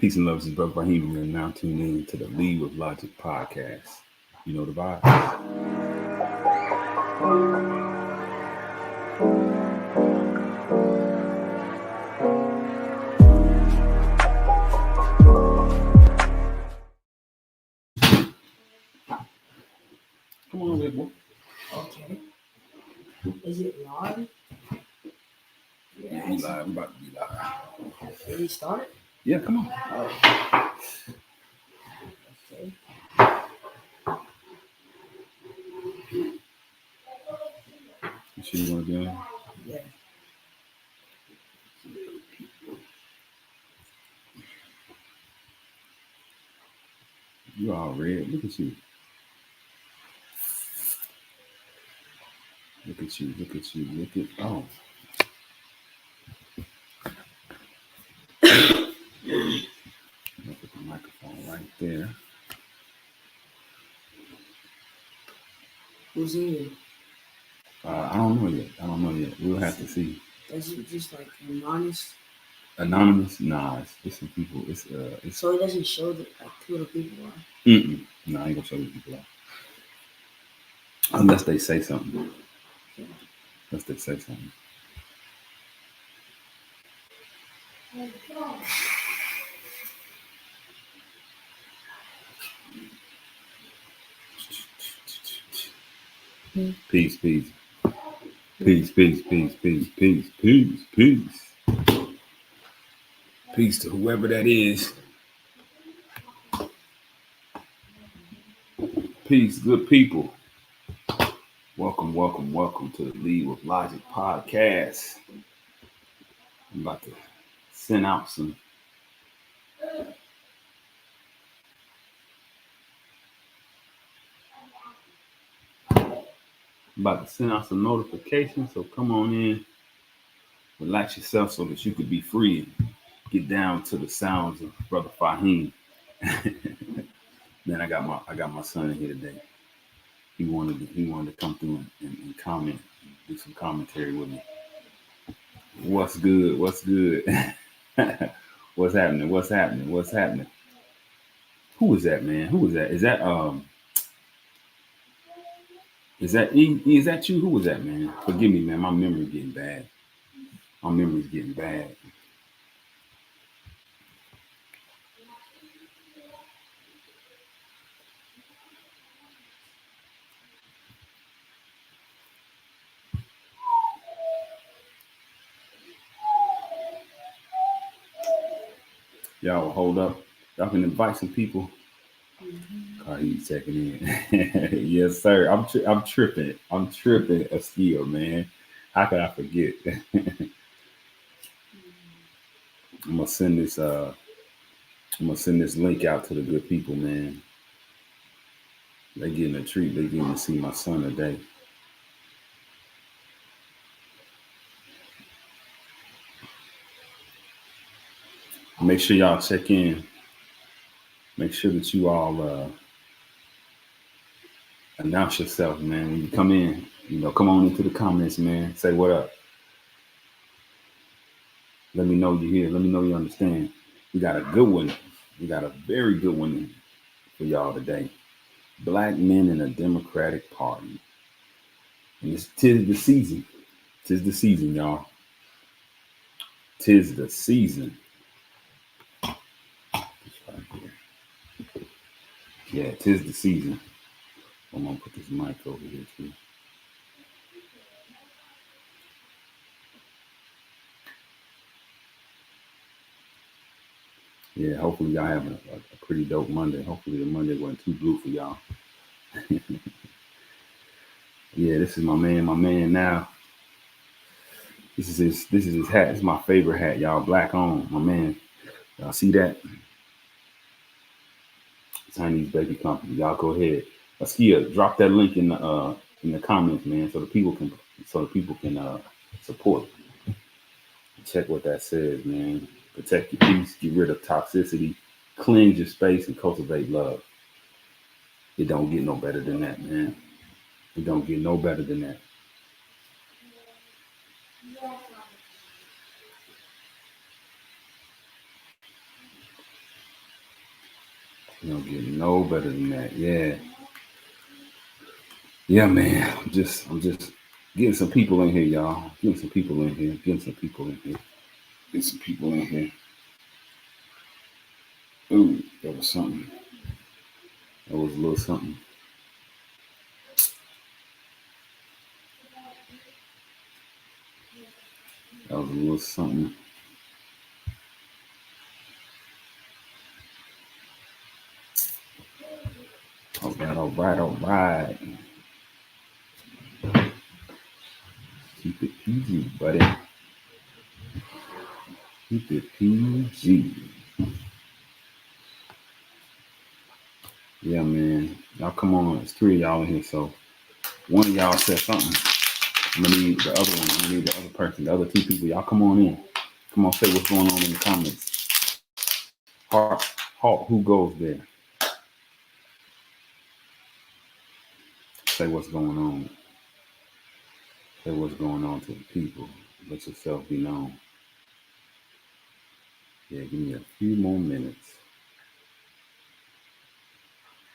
Peace and love, this is Brother Faheem. You're now tuned in to the Lead with Logic podcast. You know the vibe. Come on, little boy. Okay. Is it live? Yeah, we live. I'm about to be live. Did we start? Yeah, come on. Oh. Okay. You sure you want to be on? Yeah. You all red. Look at you. Look at you. Look at you. Look at. Oh. I'll put the microphone right there. Who's in you? I don't know yet. We'll have to see. Is it just like anonymous? Anonymous? Nah, it's some people. It's So it doesn't show that like who the people are. No, I ain't gonna show you people out. Unless they say something. Okay. Unless they say something. Peace, peace. Peace, peace, peace, peace, peace, peace, peace. Peace to whoever that is. Peace, good people. Welcome, welcome, welcome to the Lead with Logic podcast. I'm about to send out some. Notifications, so come on in, relax yourself so that you could be free and get down to the sounds of Brother Faheem. Man, I got my son in here today. He wanted to come through and comment, do some commentary with me. What's good? What's good? What's happening? What's happening? What's happening? Who is that, man? Who is that? Is that Is that you? Who was that, man? Forgive me, man. My memory's getting bad. Y'all hold up. Y'all can invite some people. He's checking in. Yes, sir. I'm tripping. I'm tripping a skill, man. How could I forget? I'm gonna send this link out to the good people, man. They getting a treat. They getting to see my son today. Make sure y'all check in. Make sure that you all announce yourself, man. When you come in, come on into the comments, man. Say what up. Let me know you're here. Let me know you understand. We got a good one. We got a very good one for y'all today. Black men in a Democratic Party. And tis the season. Tis the season, y'all. Tis the season. Right here. Yeah, tis the season. I'm gonna put this mic over here too. Yeah, hopefully y'all having a pretty dope Monday. Hopefully the Monday wasn't too blue for y'all. Yeah, this is my man now. This is his hat. It's my favorite hat, y'all. Black on, my man. Y'all see that? Chinese Baby Company. Y'all go ahead. Askia, drop that link in the comments, man, so the people can support. Check what that says, man. Protect your peace, get rid of toxicity, cleanse your space, and cultivate love. It don't get no better than that, man. It don't get no better than that. You don't get no better than that. Yeah. Yeah, man. I'm just getting some people in here, y'all. Getting some people in here. Getting some people in here. Getting some people in here. Ooh, that was something. That was a little something. That was a little something. All right, all right, all right. Keep it PG, buddy. Keep it PG. Yeah, man. Y'all come on. It's three of y'all in here, so one of y'all said something. I'm gonna need the other one. I'm gonna need the other person, the other two people. Y'all come on in. Come on, say what's going on in the comments. Hawk, who goes there? Say what's going on. Say what's going on to the people. Let yourself be known. Yeah, give me a few more minutes.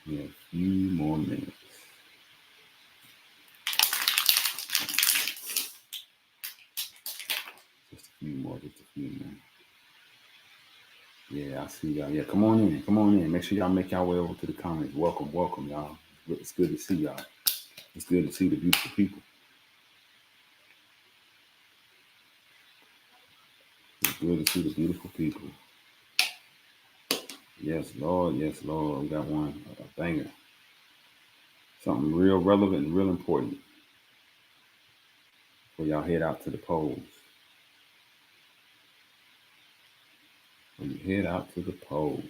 Give me a few more minutes. Just a few more. Just a few more. Yeah, I see y'all. Yeah, come on in. Come on in. Make sure y'all make y'all way over to the comments. Welcome, welcome, y'all. It's good to see y'all. It's good to see the beautiful people. It's good to see the beautiful people. Yes, Lord. Yes, Lord. We got one, a banger. Something real relevant and real important for y'all head out to the polls. When you head out to the polls,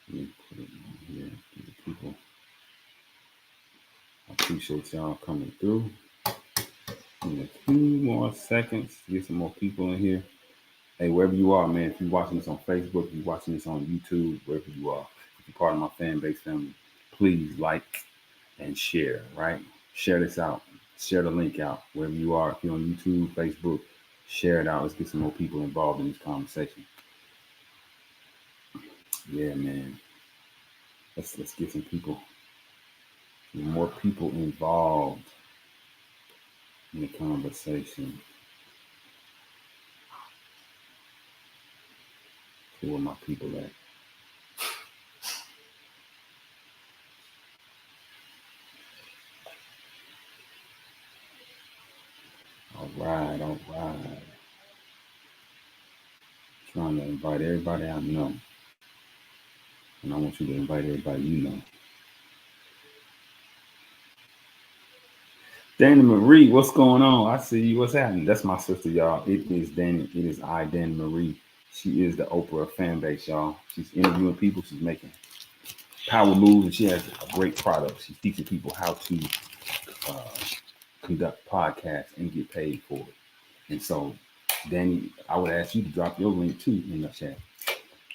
let me put it on here for the people. I appreciate y'all coming through. In a few more seconds, get some more people in here. Hey, wherever you are, man, if you're watching this on Facebook, if you're watching this on YouTube, wherever you are, if you're part of my fan base family, please like and share, right? Share this out. Share the link out. Wherever you are, if you're on YouTube, Facebook, share it out. Let's get some more people involved in this conversation. Yeah, man. Let's get some people, more people involved in the conversation. See where my people at. All right, all right. Trying to invite everybody I know. And I want you to invite everybody you know. Danny Marie, what's going on? I see you. What's happening? That's my sister, y'all. It is Danny. It is Danny Marie. She is the Oprah fan base, y'all. She's interviewing people. She's making power moves, and she has a great product. She's teaching people how to uh, conduct podcasts and get paid for it. And so, Danny, I would ask you to drop your link too in the chat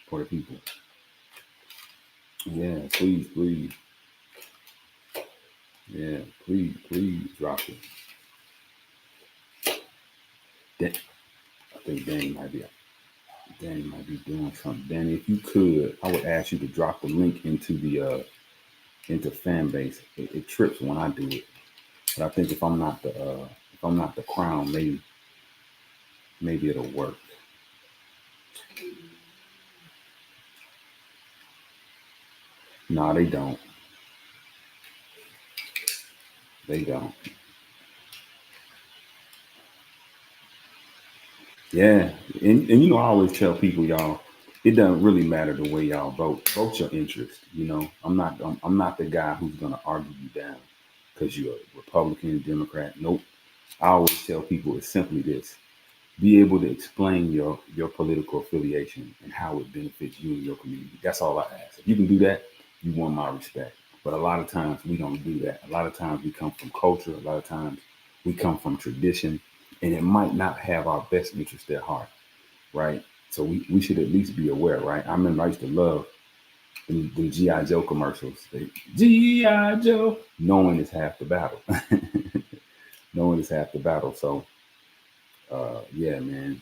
for the people. Yeah, please, please. Yeah, please drop it. I think Danny might be doing something. Danny, if you could, I would ask you to drop the link into the into fan base. It trips when I do it, but I think if I'm not the crown, maybe it'll work. No, they don't. They don't. Yeah, and you know I always tell people, y'all, it doesn't really matter the way y'all vote. Vote your interest. You know, I'm not the guy who's gonna argue you down because you're a Republican, Democrat. Nope. I always tell people it's simply this: be able to explain your political affiliation and how it benefits you and your community. That's all I ask. If you can do that, you won my respect. But a lot of times we don't do that. A lot of times we come from culture. A lot of times we come from tradition, and it might not have our best interest at heart, right? So we should at least be aware, right? I remember I used to love the G.I. Joe commercials. G.I. Joe, knowing is half the battle. Knowing is half the battle. So, yeah, man.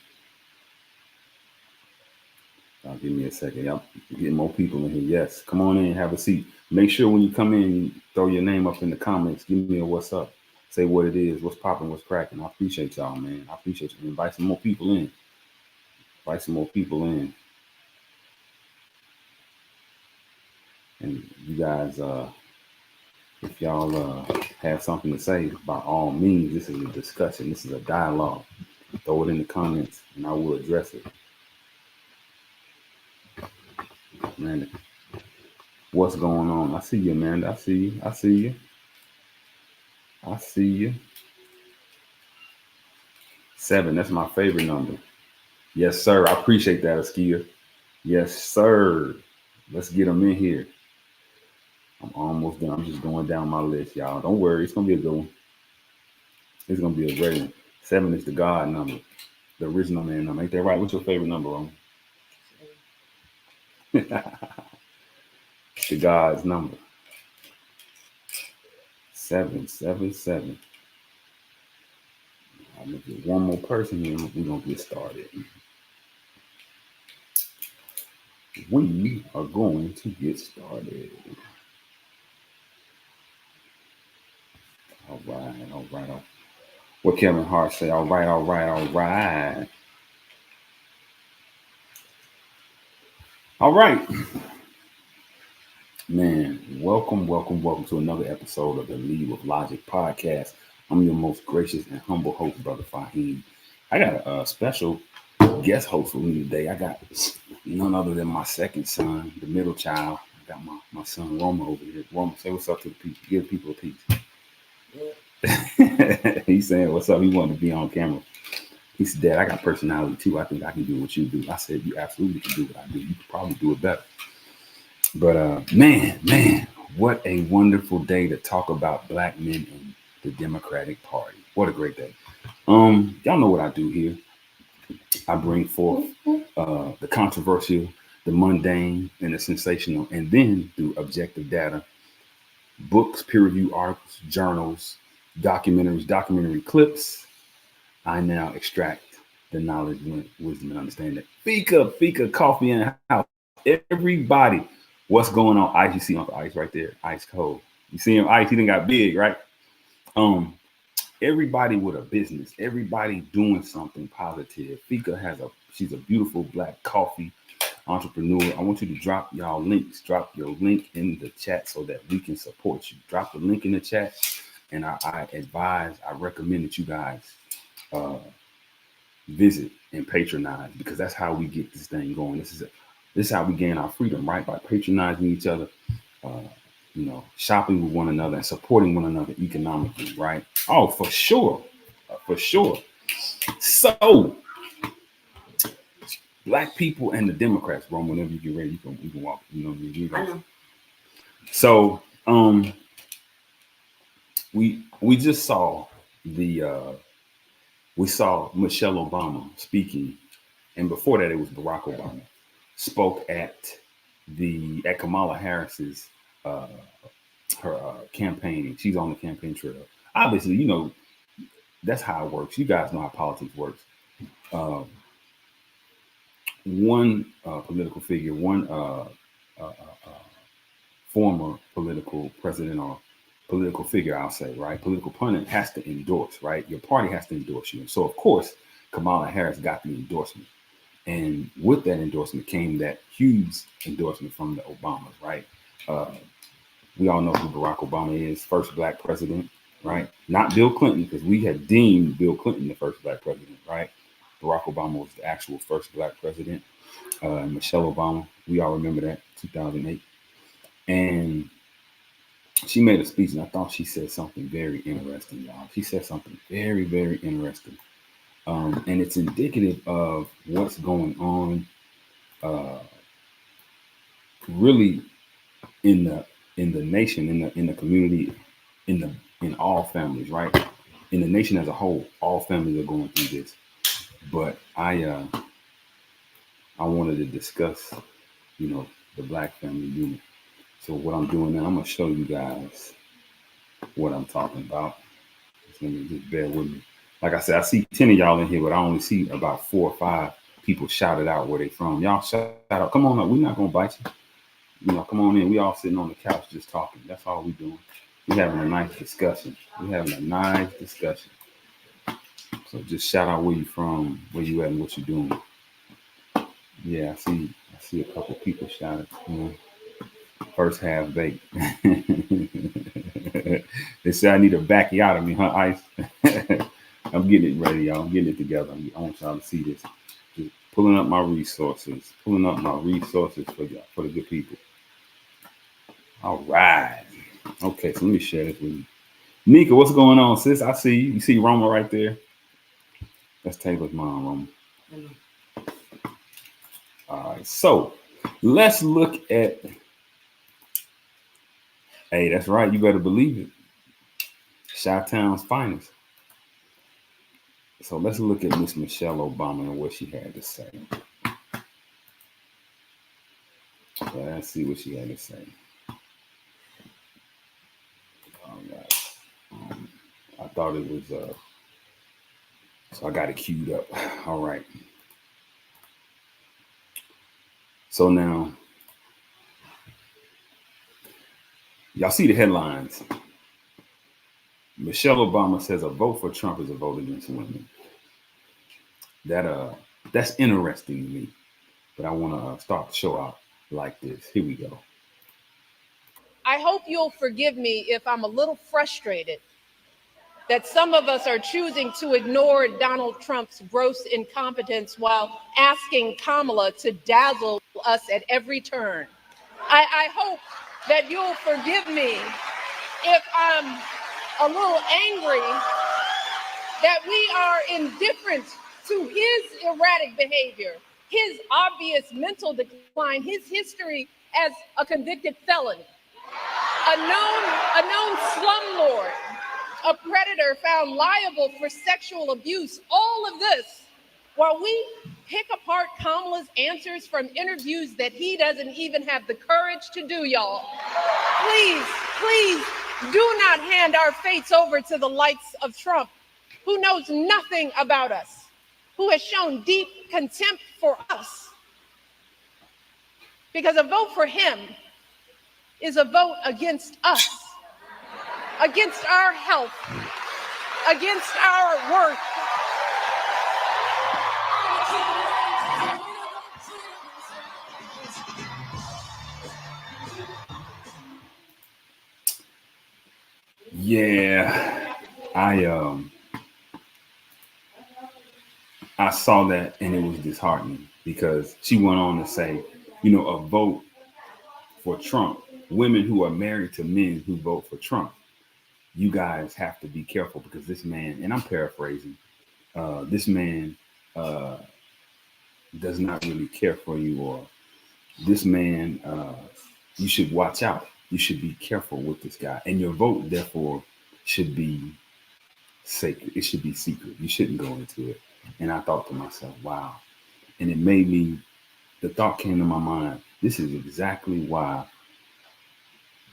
Give me a second. Y'all getting more people in here. Yes, come on in, have a seat. Make sure when you come in, throw your name up in the comments. Give me a what's up. Say what it is, what's popping, what's cracking. I appreciate y'all, man. I appreciate you. Invite some more people in. Invite some more people in. And you guys, if y'all have something to say, by all means, this is a discussion. This is a dialogue. Throw it in the comments, and I will address it. Man, what's going on? I see you, Amanda. I see you. I see you. I see you. 7. That's my favorite number. Yes, sir. I appreciate that, Askia. Yes, sir. Let's get them in here. I'm almost done. I'm just going down my list, y'all. Don't worry. It's gonna be a good one. It's gonna be a great one. 7 is the God number, the original man number. Ain't that right? What's your favorite number, Ron? The God's number. 777. I'm gonna get one more person here. We're gonna get started. We are going to get started. All right, all right. What Kevin Hart say? All right, all right, all right. All right. Man, welcome to another episode of the Lead with Logic podcast. I'm your most gracious and humble host, Brother Faheem. I got a special guest host with me today. I got none other than my second son, the middle child. I got my son Roma over here. Roma, say what's up to the people. Give people a piece. Yeah. He's saying what's up. He wanted to be on camera. He said, Dad, I got personality too. I think I can do what you do. I said, you absolutely can do what I do. You could probably do it better. But man, what a wonderful day to talk about black men in the Democratic Party. What a great day. Y'all know what I do here. I bring forth the controversial, the mundane, and the sensational, and then through objective data, books, peer-reviewed articles, journals, documentaries, documentary clips, I now extract the knowledge, wisdom, and understanding. Fika, coffee in the house. Everybody, what's going on? Ice, you see Uncle Ice right there, ice cold. You see him, Ice, he done got big, right? Everybody with a business, everybody doing something positive. Fika she's a beautiful black coffee entrepreneur. I want you to drop y'all links. Drop your link in the chat so that we can support you. Drop the link in the chat, and I recommend that you guys visit and patronize, because that's how we get this thing going. This is how we gain our freedom, right? By patronizing each other, shopping with one another and supporting one another economically, right? Oh, for sure. So, black people and the Democrats, bro. Whenever you get ready, you can walk. You know. So, we just saw we saw Michelle Obama speaking, and before that, it was Barack Obama spoke at Kamala Harris's her campaigning. She's on the campaign trail. Obviously, that's how it works. You guys know how politics works. One political figure, one former political president or political figure, I'll say, right? Political pundit has to endorse, right? Your party has to endorse you. So, of course, Kamala Harris got the endorsement. And with that endorsement came that huge endorsement from the Obamas, right? We all know who Barack Obama is, first black president, right? Not Bill Clinton, because we had deemed Bill Clinton the first black president, right? Barack Obama was the actual first black president. Michelle Obama, we all remember that, 2008. And she made a speech, and I thought she said something very interesting, y'all. She said something very, very interesting. And it's indicative of what's going on really in the nation, in the community, in all families, right? In the nation as a whole, all families are going through this. But I wanted to discuss, the black family unit. So what I'm doing now, I'm gonna show you guys what I'm talking about. Just bear with me. Like I said, I see 10 of y'all in here, but I only see about 4 or 5 people shouted out where they from. Y'all shout out. Come on up. We're not gonna bite you. Come on in. We all sitting on the couch just talking. That's all we doing. We having a nice discussion. We having a nice discussion. So just shout out where you from, where you at, and what you doing. Yeah, I see a couple people shouting. First half baked. They say I need a bacchiotomy, huh, Ice? I'm getting it ready, y'all. I'm getting it together. I want y'all to see this. Just pulling up my resources. Pulling up my resources for y'all, for the good people. All right. Okay, so let me share this with you. Nika, what's going on, sis? I see you. You see Roma right there? That's Taylor's mom, Roma. I know. All right, so let's look at. Hey, that's right. You better believe it. Chi-Town's finest. So let's look at Miss Michelle Obama and what she had to say. Let's see what she had to say. All right. I thought it was so I got it queued up. All right. So now y'all see the headlines. Michelle Obama says a vote for Trump is a vote against women. That that's interesting to me. But I want to start the show out like this. Here we go. I hope you'll forgive me if I'm a little frustrated that some of us are choosing to ignore Donald Trump's gross incompetence while asking Kamala to dazzle us at every turn. I hope that you'll forgive me if I'm a little angry that we are indifferent to his erratic behavior, his obvious mental decline, his history as a convicted felon, a known slumlord, a predator found liable for sexual abuse, all of this while we pick apart Kamala's answers from interviews that he doesn't even have the courage to do, y'all. Please, do not hand our fates over to the likes of Trump, who knows nothing about us, who has shown deep contempt for us. Because a vote for him is a vote against us, against our health, against our worth. Yeah, I I saw that and it was disheartening because she went on to say, a vote for Trump, women who are married to men who vote for Trump, you guys have to be careful because this man, and I'm paraphrasing, this man uh, does not really care for you, or this man, you should watch out. You should be careful with this guy, and your vote, therefore, should be sacred. It should be secret. You shouldn't go into it. And I thought to myself, wow. And it made me, the thought came to my mind, this is exactly why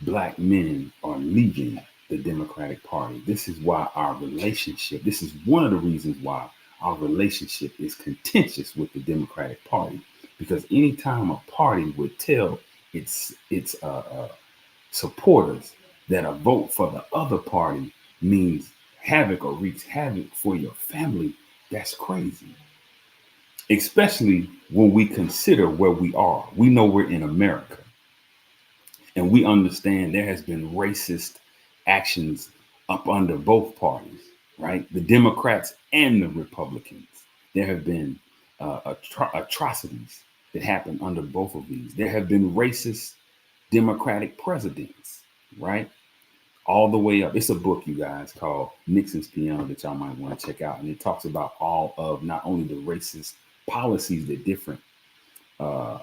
Black men are leaving the Democratic Party. This is why our relationship, this is one of the reasons why our relationship is contentious with the Democratic Party. Because anytime a party would tell its supporters that a vote for the other party means havoc or wreaks havoc for your family, that's crazy. Especially when we consider where we are. We know we're in America. And we understand there has been racist actions up under both parties, right? The Democrats and the Republicans. There have been atrocities that happened under both of these. There have been racist Democratic presidents, right? All the way up. It's a book, you guys, called Nixon's Piano that y'all might want to check out. And it talks about all of not only the racist policies that different uh,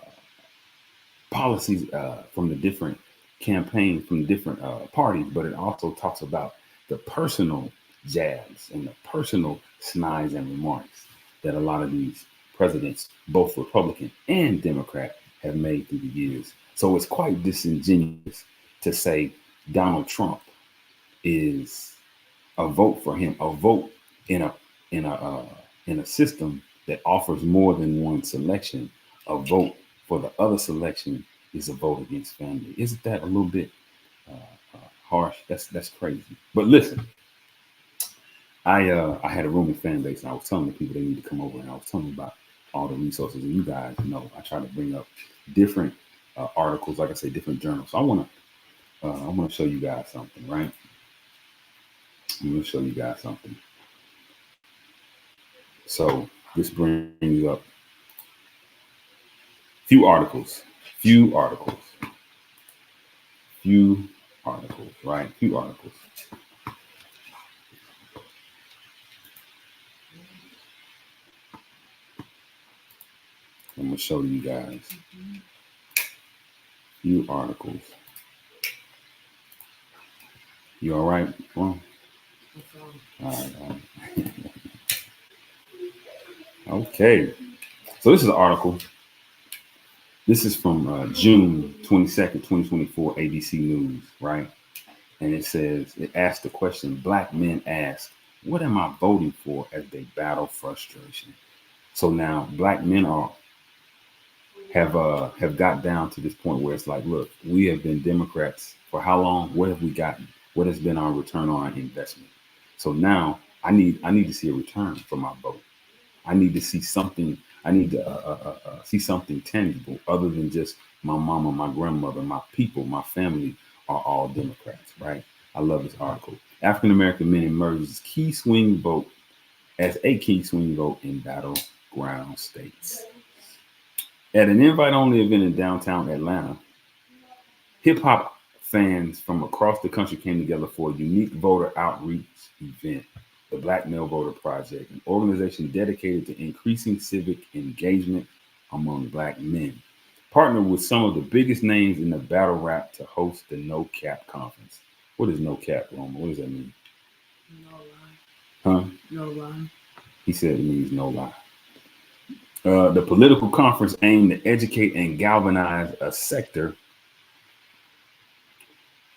policies from the different campaigns from the different parties, but it also talks about the personal jabs and the personal snides and remarks that a lot of these presidents, both Republican and Democrat, have made through the years. So it's quite disingenuous to say Donald Trump is a vote for him, a vote in a in a system that offers more than one selection. A vote for the other selection is a vote against family. Isn't that a little bit harsh? That's crazy. But listen, I had a rooming fan base, and I was telling the people they need to come over, and I was telling them about all the resources. And you guys know I try to bring up different articles, like I say, different journals. So I want to show you guys something, right? I'm going to show you guys something. So this brings up few articles, few articles, right? Few articles. I'm gonna show you guys few articles. You all right? Well, all right. All right. Okay. So this is an article. This is from June 22nd, 2024, ABC News, right? And it asks the question, Black men ask, what am I voting for as they battle frustration? So now Black men have got down to this point where it's like, look, we have been Democrats for how long? What have we gotten? What has been our return on our investment? So now I need to see a return for my vote. I need to see something. I need to see something tangible other than just my mama, my grandmother, my people, my family are all Democrats, right? I love this article. African American men emerge as a key swing vote in battleground states. At an invite-only event in downtown Atlanta, hip-hop fans from across the country came together for a unique voter outreach event, the Black Male Voter Project, an organization dedicated to increasing civic engagement among Black men, partnered with some of the biggest names in the battle rap to host the No Cap Conference. What is No Cap, Roma? What does that mean? No lie. Huh? No lie. He said it means no lie. The political conference aimed to educate and galvanize a sector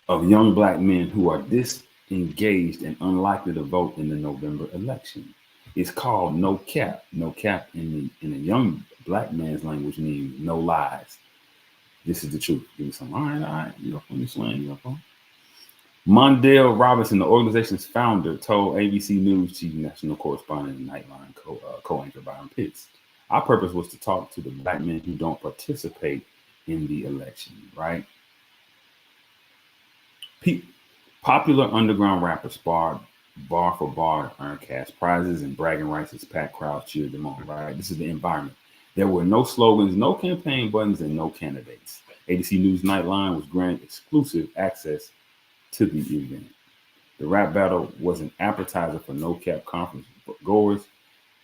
of young Black men who are disengaged and unlikely to vote in the November election. It's called No Cap. No Cap in a young Black man's language means no lies. This is the truth. Give me some. All right. You up on this slang? You up on? Mondale Robinson, the organization's founder, told ABC News chief national correspondent and Nightline co-anchor Byron Pitts, our purpose was to talk to the Black men who don't participate in the election, right? Popular underground rappers sparred bar for bar, earned cash prizes and bragging rights as packed crowds cheered them on, right? This is the environment. There were no slogans, no campaign buttons, and no candidates. ABC News Nightline was granted exclusive access to the event. The rap battle was an appetizer for No Cap Conference goers,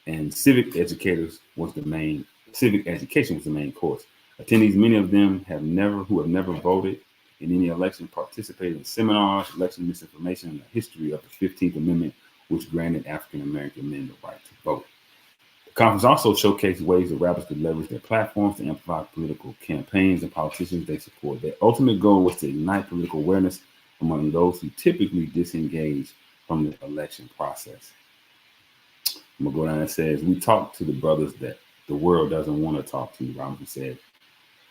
and civic education was the main course. Attendees, many of them who have never voted in any election, participated in seminars, election misinformation, and the history of the 15th Amendment, which granted African American men the right to vote. The conference also showcased ways that rappers could leverage their platforms to amplify political campaigns and politicians they support. Their ultimate goal was to ignite political awareness among those who typically disengage from the election process. I'm gonna go down and says, we talk to the brothers that the world doesn't want to talk to. Robinson said,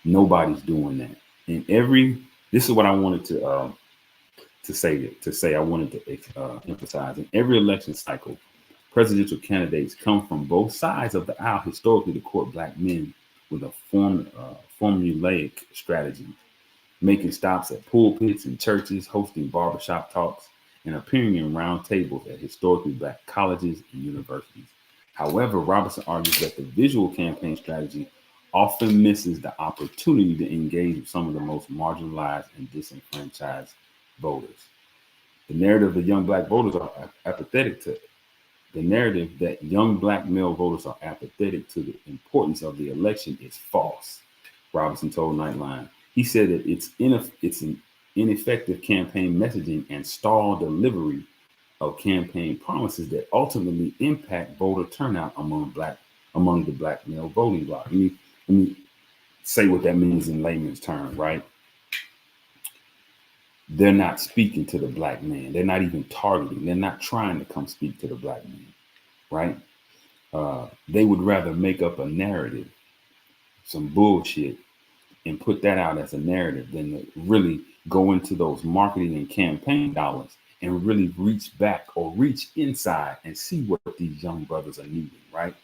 nobody's doing that. And this is what I wanted to say. I wanted to emphasize in every election cycle, presidential candidates come from both sides of the aisle historically to court Black men with a formulaic strategy, making stops at pulpits and churches, hosting barbershop talks, and appearing in round tables at historically Black colleges and universities. However, Robinson argues that the visual campaign strategy often misses the opportunity to engage with some of the most marginalized and disenfranchised voters. The narrative that young Black voters are apathetic to the narrative that young Black male voters are apathetic to the importance of the election is false, Robinson told Nightline. He said that it's an ineffective campaign messaging and stalled delivery of campaign promises that ultimately impact voter turnout among the Black male voting bloc. Let me say what that means in layman's terms, right? They're not speaking to the Black man. They're not even targeting. They're not trying to come speak to the Black man, right? They would rather make up a narrative, some bullshit, and put that out as a narrative than to really go into those marketing and campaign dollars and really reach back or reach inside and see what these young brothers are needing, right?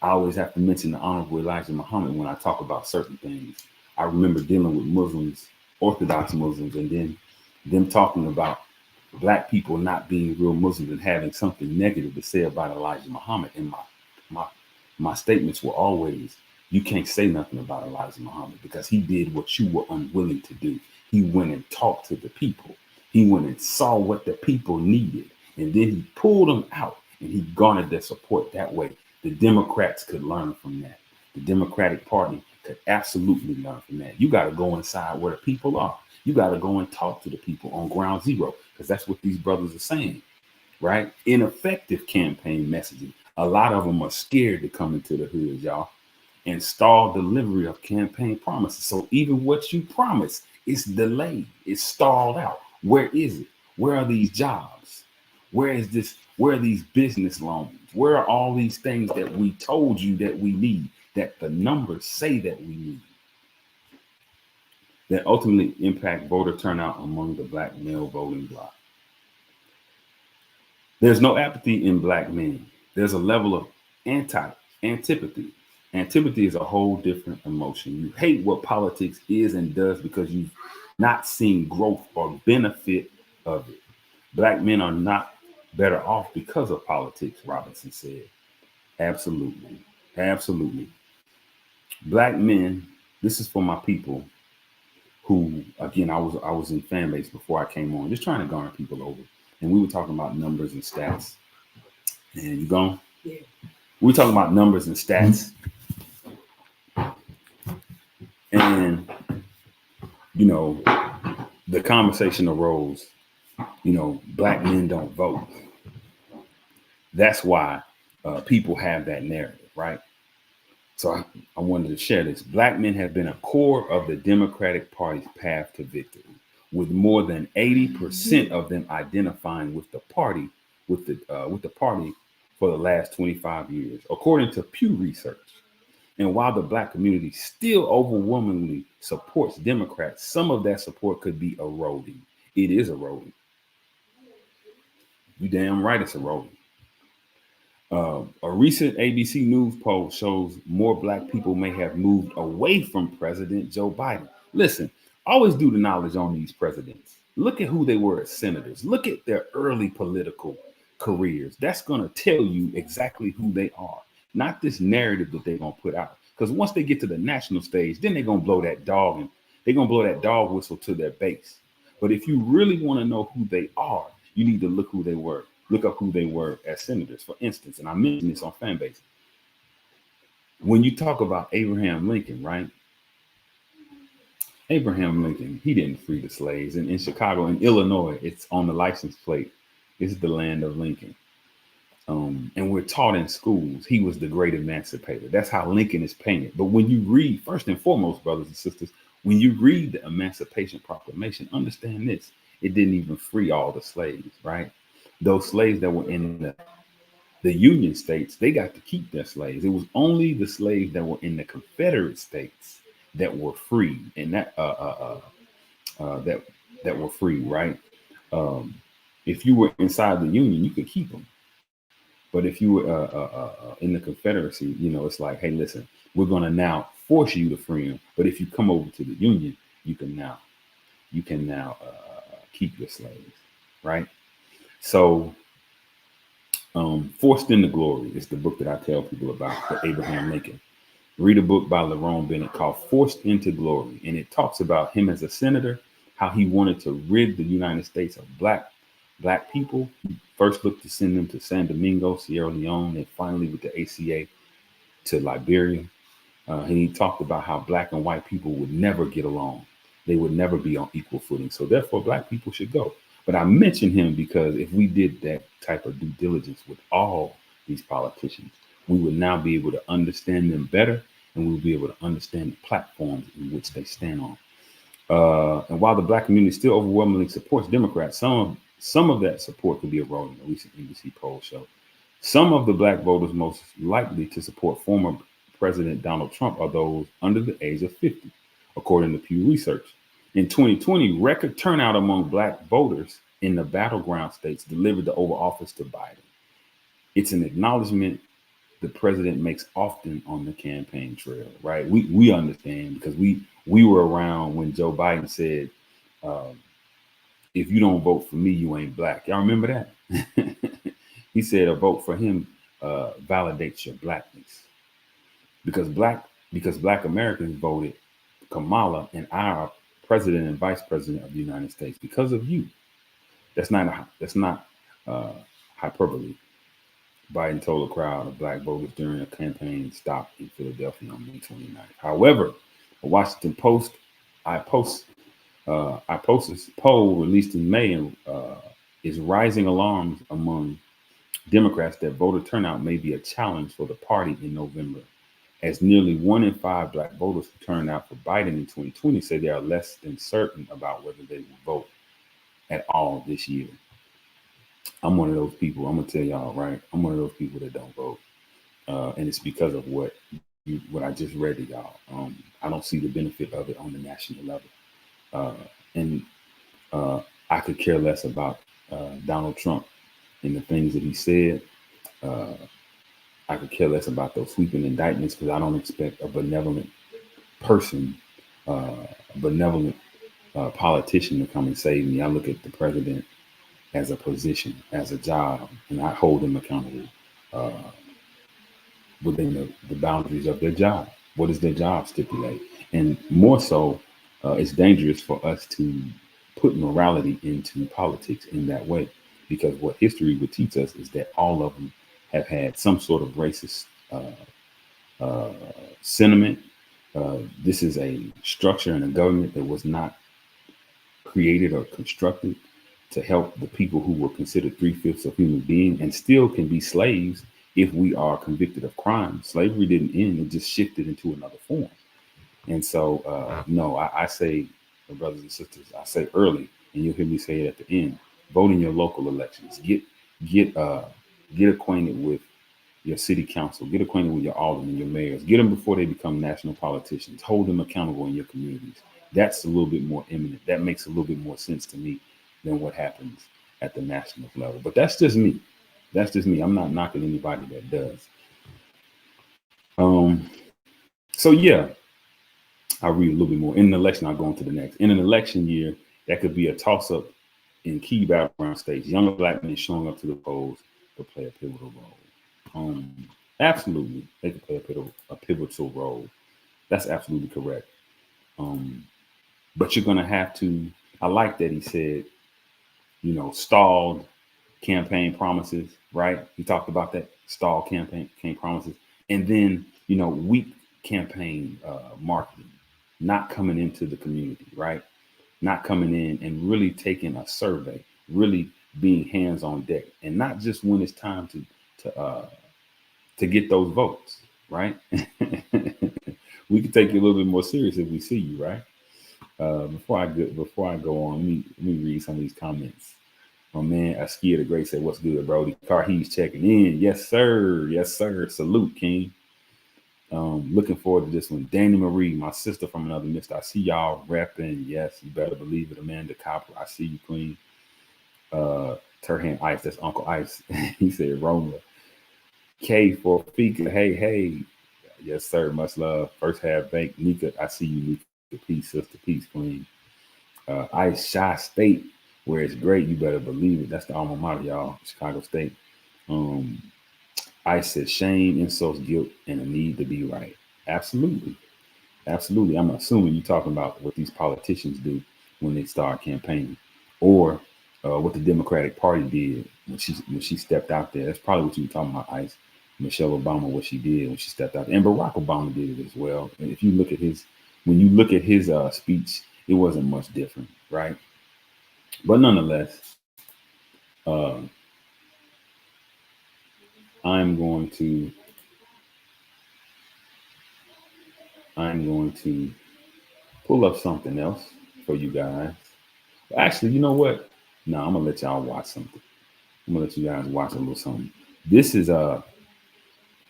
I always have to mention the Honorable Elijah Muhammad when I talk about certain things. I remember dealing with Muslims, Orthodox Muslims, and then them talking about black people not being real Muslims and having something negative to say about Elijah Muhammad. And my my statements were always, you can't say nothing about Elijah Muhammad because he did what you were unwilling to do. He went and talked to the people. He went and saw what the people needed. And then he pulled them out and he garnered their support that way. The Democrats could learn from that. The Democratic Party could absolutely learn from that. You got to go inside where the people are. You got to go and talk to the people on ground zero, because that's what these brothers are saying, right? Ineffective campaign messaging. A lot of them are scared to come into the hood, y'all, and stall delivery of campaign promises. So even what you promise is delayed. It's stalled out. Where is it? Where are these jobs? Where is this? Where are these business loans? Where are all these things that we told you that we need, that the numbers say that we need, that ultimately impact voter turnout among the black male voting bloc? There's no apathy in black men. There's a level of antipathy. Antipathy is a whole different emotion. You hate what politics is and does because you've not seen growth or benefit of it. Black men are not better off because of politics, Robinson said. Absolutely. Absolutely. Black men, this is for my people who, again, I was in fan base before I came on, just trying to garner people over. And we were talking about numbers and stats. And you gone? Yeah. We were talking about numbers and stats. And, you know, the conversation arose, you know, black men don't vote. That's why people have that narrative, right? So I wanted to share this. Black men have been a core of the Democratic Party's path to victory, with more than 80% of them identifying with the party, with the party for the last 25 years, according to Pew Research. And while the black community still overwhelmingly supports Democrats, some of that support could be eroding. It is eroding. You damn right it's eroding. A recent ABC News poll shows more black people may have moved away from President Joe Biden. Listen, always do the knowledge on these presidents. Look at who they were as senators. Look at their early political careers. That's going to tell you exactly who they are, not this narrative that they're going to put out. Because once they get to the national stage, then they're going to blow that dog and they're going to blow that dog whistle to their base. But if you really want to know who they are, you need to look who they were. Look up who they were as senators, for instance, and I mentioned this on Fanbase. When you talk about Abraham Lincoln, right? Abraham Lincoln, he didn't free the slaves. And in Chicago, in Illinois, it's on the license plate. It's the land of Lincoln. And we're taught in schools, he was the great emancipator. That's how Lincoln is painted. But when you read, first and foremost, brothers and sisters, when you read the Emancipation Proclamation, understand this. It didn't even free all the slaves, right? Those slaves that were in the Union states, they got to keep their slaves. It was only the slaves that were in the Confederate states that were free, and that were free, right? If you were inside the Union, you could keep them. But if you were in the Confederacy, you know, it's like, hey, listen, we're going to now force you to free them. But if you come over to the Union, you can now keep your slaves, right? So, Forced into Glory is the book that I tell people about for Abraham Lincoln. Read a book by Lerone Bennett called Forced into Glory. And it talks about him as a senator, how he wanted to rid the United States of black people. He first looked to send them to San Domingo, Sierra Leone, and finally with the ACA to Liberia. He talked about how black and white people would never get along. They would never be on equal footing. So therefore, black people should go. But I mention him because if we did that type of due diligence with all these politicians, we would now be able to understand them better, and we would be able to understand the platforms in which they stand on. And while the black community still overwhelmingly supports Democrats, some of that support could be eroding. A recent NBC poll Some of the black voters most likely to support former President Donald Trump are those under the age of 50, according to Pew Research. In 2020, record turnout among black voters in the battleground states delivered the Oval Office to Biden. It's an acknowledgement the president makes often on the campaign trail, right? We understand because we were around when Joe Biden said, um, "If you don't vote for me, you ain't black." Y'all remember that? He said a vote for him validates your blackness because black Americans voted Kamala and our president and vice president of the United States because of you. That's not uh, hyperbole. Biden told a crowd of black voters during a campaign stop in Philadelphia on May 29th. However, the Washington Post, I post, I posted poll released in May and is rising alarms among Democrats that voter turnout may be a challenge for the party in November, as nearly 1 in 5 black voters who turned out for Biden in 2020 say they are less than certain about whether they will vote at all this year. I'm one of those people. I'm gonna tell y'all, right? I'm one of those people that don't vote, and it's because of what I just read to y'all. I don't see the benefit of it on the national level, uh, and I could care less about Donald Trump and the things that he said. Uh, I could care less about those sweeping indictments because I don't expect a benevolent person, a benevolent politician to come and save me. I look at the president as a position, as a job, and I hold them accountable uh, within the boundaries of their job. What does their job stipulate? And more so, it's dangerous for us to put morality into politics in that way, because what history would teach us is that all of them have had some sort of racist uh, sentiment. This is a structure and a government that was not created or constructed to help the people who were considered 3/5 of human being and still can be slaves if we are convicted of crime. Slavery didn't end, it just shifted into another form. And so, no, I say, brothers and sisters, I say early, and you'll hear me say it at the end, vote in your local elections. Get get acquainted with your city council, get acquainted with your aldermen, your mayors, get them before they become national politicians, hold them accountable in your communities. That's a little bit more imminent. That makes a little bit more sense to me than what happens at the national level. But that's just me. That's just me. I'm not knocking anybody that does. So yeah, I'll read a little bit more. In an election, I'll go on to the next. In an election year, that could be a toss-up in key battleground states. Younger black men showing up to the polls to play a pivotal role. Absolutely, they can play a pivotal role. That's absolutely correct. But you're going to have to. I like that he said, stalled campaign promises. Right? He talked about that stalled campaign promises, and then weak campaign marketing, not coming into the community. Right? Not coming in and really taking a survey, really being hands on deck, and not just when it's time to get those votes, right? We can take you a little bit more serious if we see you, right? Before I go on, let me read some of these comments. My man Askia the Great said, "What's good, Brody? Carhe's checking in. Yes, sir. Yes, sir. Salute, King. Looking forward to this one. Danny Marie, my sister from another mister. I see y'all repping. Yes, you better believe it. Amanda Copper, I see you, Queen. Turhan Ice, that's Uncle Ice. He said Roma. K for Fika. Hey. Yes, sir. Much love. First half bank. Nika, I see you, Nika. Peace, sister. Peace, Queen. Ice Shy State, where it's great. You better believe it. That's the alma mater, y'all. Chicago State. Ice says shame, insults, guilt, and a need to be right. Absolutely. Absolutely. I'm assuming you're talking about what these politicians do when they start campaigning, or what the Democratic Party did when she stepped out there. That's probably what you were talking about, Ice. Michelle Obama, what she did when she stepped out, and Barack Obama did it as well. And if you look at when you look at his speech, it wasn't much different, right? But nonetheless, uh, I'm going to pull up something else for you guys. Actually, you know what? No, I'm gonna let y'all watch something. I'm gonna let you guys watch a little something. This is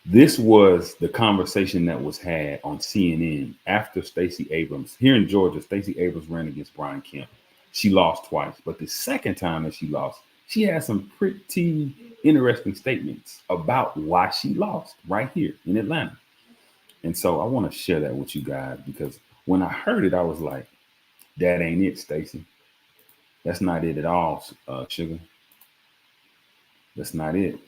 this was the conversation that was had on CNN after Stacey Abrams here in Georgia. Stacey Abrams ran against Brian Kemp. She lost twice, but the second time that she lost, she had some pretty interesting statements about why she lost right here in Atlanta. And so I want to share that with you guys because when I heard it, I was like, "That ain't it, Stacey. That's not it at all, Sugar. That's not it.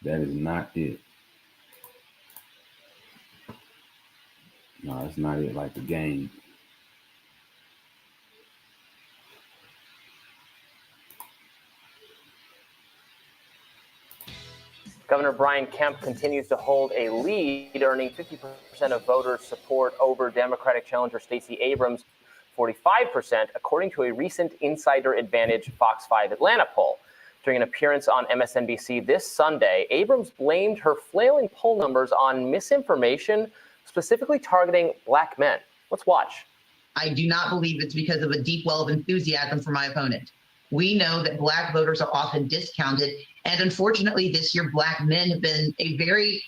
That is not it. No, that's not it. Like the game." Governor Brian Kemp continues to hold a lead, earning 50% of voters' support over Democratic challenger Stacey Abrams, 45%, according to a recent Insider Advantage Fox 5 Atlanta poll. During an appearance on MSNBC this Sunday, Abrams blamed her flailing poll numbers on misinformation, specifically targeting Black men. Let's watch. I do not believe it's because of a deep well of enthusiasm for my opponent. We know that Black voters are often discounted. And unfortunately, this year, Black men have been a very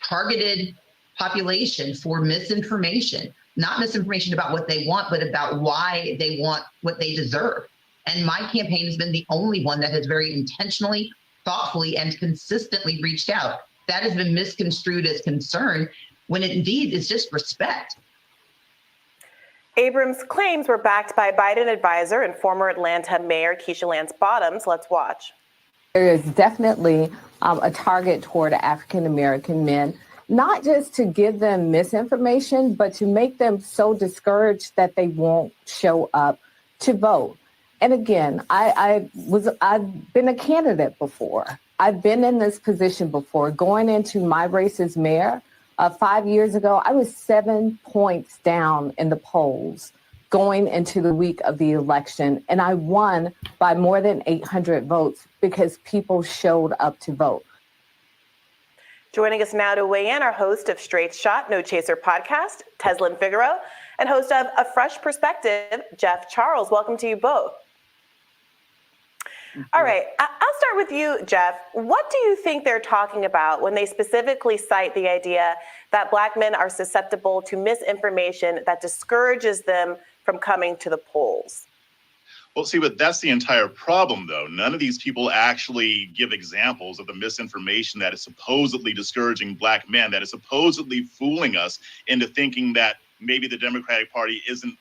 targeted population for misinformation, not misinformation about what they want, but about why they want what they deserve. And my campaign has been the only one that has very intentionally, thoughtfully, and consistently reached out. That has been misconstrued as concern when it indeed is just respect. Abrams' claims were backed by Biden advisor and former Atlanta Mayor Keisha Lance Bottoms. Let's watch. There is definitely a target toward African American men, not just to give them misinformation, but to make them so discouraged that they won't show up to vote. And again, I've been a candidate before. I've been in this position before. Going into my race as mayor 5 years ago, I was 7 points down in the polls going into the week of the election, and I won by more than 800 votes because people showed up to vote. Joining us now to weigh in, our host of Straight Shot, No Chaser podcast, Teslin Figaro, and host of A Fresh Perspective, Jeff Charles. Welcome to you both. All right, I'll start with you, Jeff. What do you think they're talking about when they specifically cite the idea that Black men are susceptible to misinformation that discourages them from coming to the polls? Well, see, but that's the entire problem, though. None of these people actually give examples of the misinformation that is supposedly discouraging Black men, that is supposedly fooling us into thinking that maybe the Democratic Party isn't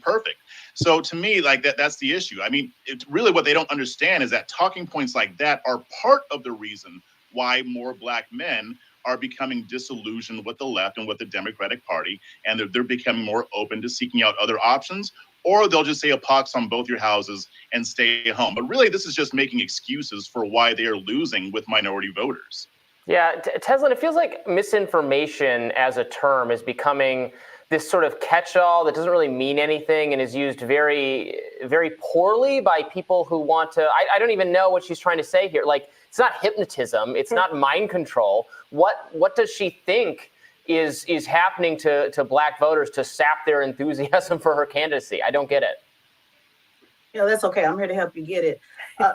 perfect. So to me, like that's the issue. I mean, it's really what they don't understand is that talking points like that are part of the reason why more Black men are becoming disillusioned with the left and with the Democratic Party, and they're becoming more open to seeking out other options, or they'll just say a pox on both your houses and stay home. But really, this is just making excuses for why they are losing with minority voters. Yeah, Teslin, it feels like misinformation as a term is becoming this sort of catch-all that doesn't really mean anything and is used very, very poorly by people who want to, I don't even know what she's trying to say here. Like, it's not hypnotism, it's not mind control. What does she think is happening to Black voters to sap their enthusiasm for her candidacy? I don't get it. Yeah, that's okay. I'm here to help you get it.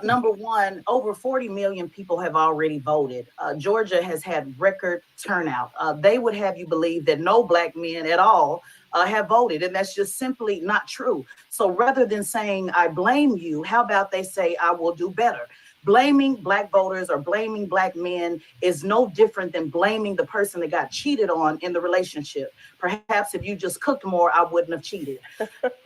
Number one, over 40 million people have already voted. Georgia has had record turnout. They would have you believe that no Black men at all have voted, and that's just simply not true. So rather than saying, I blame you, how about they say, I will do better? Blaming Black voters or blaming Black men is no different than blaming the person that got cheated on in the relationship. Perhaps if you just cooked more, I wouldn't have cheated.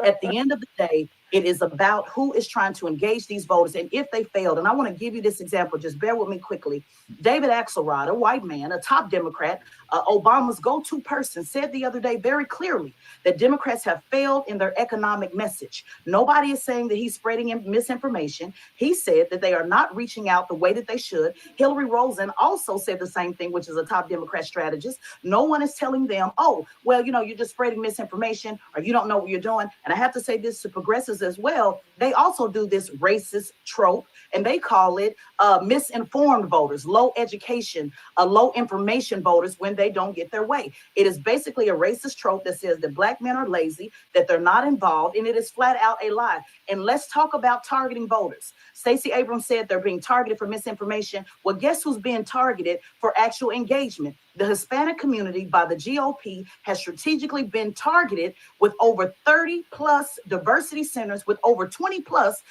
At the end of the day, it is about who is trying to engage these voters. And if they failed, and I want to give you this example, just bear with me quickly. David Axelrod, a white man, a top Democrat, Obama's go-to person, said the other day very clearly that Democrats have failed in their economic message. Nobody is saying that he's spreading misinformation. He said that they are not reaching out the way that they should. Hillary Rosen also said the same thing, which is a top Democrat strategist. No one is telling them, oh, well, you're just spreading misinformation or you don't know what you're doing. And I have to say this to progressives as well, they also do this racist trope, and they call it misinformed voters, low education, low information voters when they don't get their way. It is basically a racist trope that says that Black men are lazy, that they're not involved, and it is flat out a lie. And let's talk about targeting voters. Stacey Abrams said they're being targeted for misinformation. Well, guess who's being targeted for actual engagement? The Hispanic community by the GOP has strategically been targeted with over 30 plus diversity centers, with over 20 plus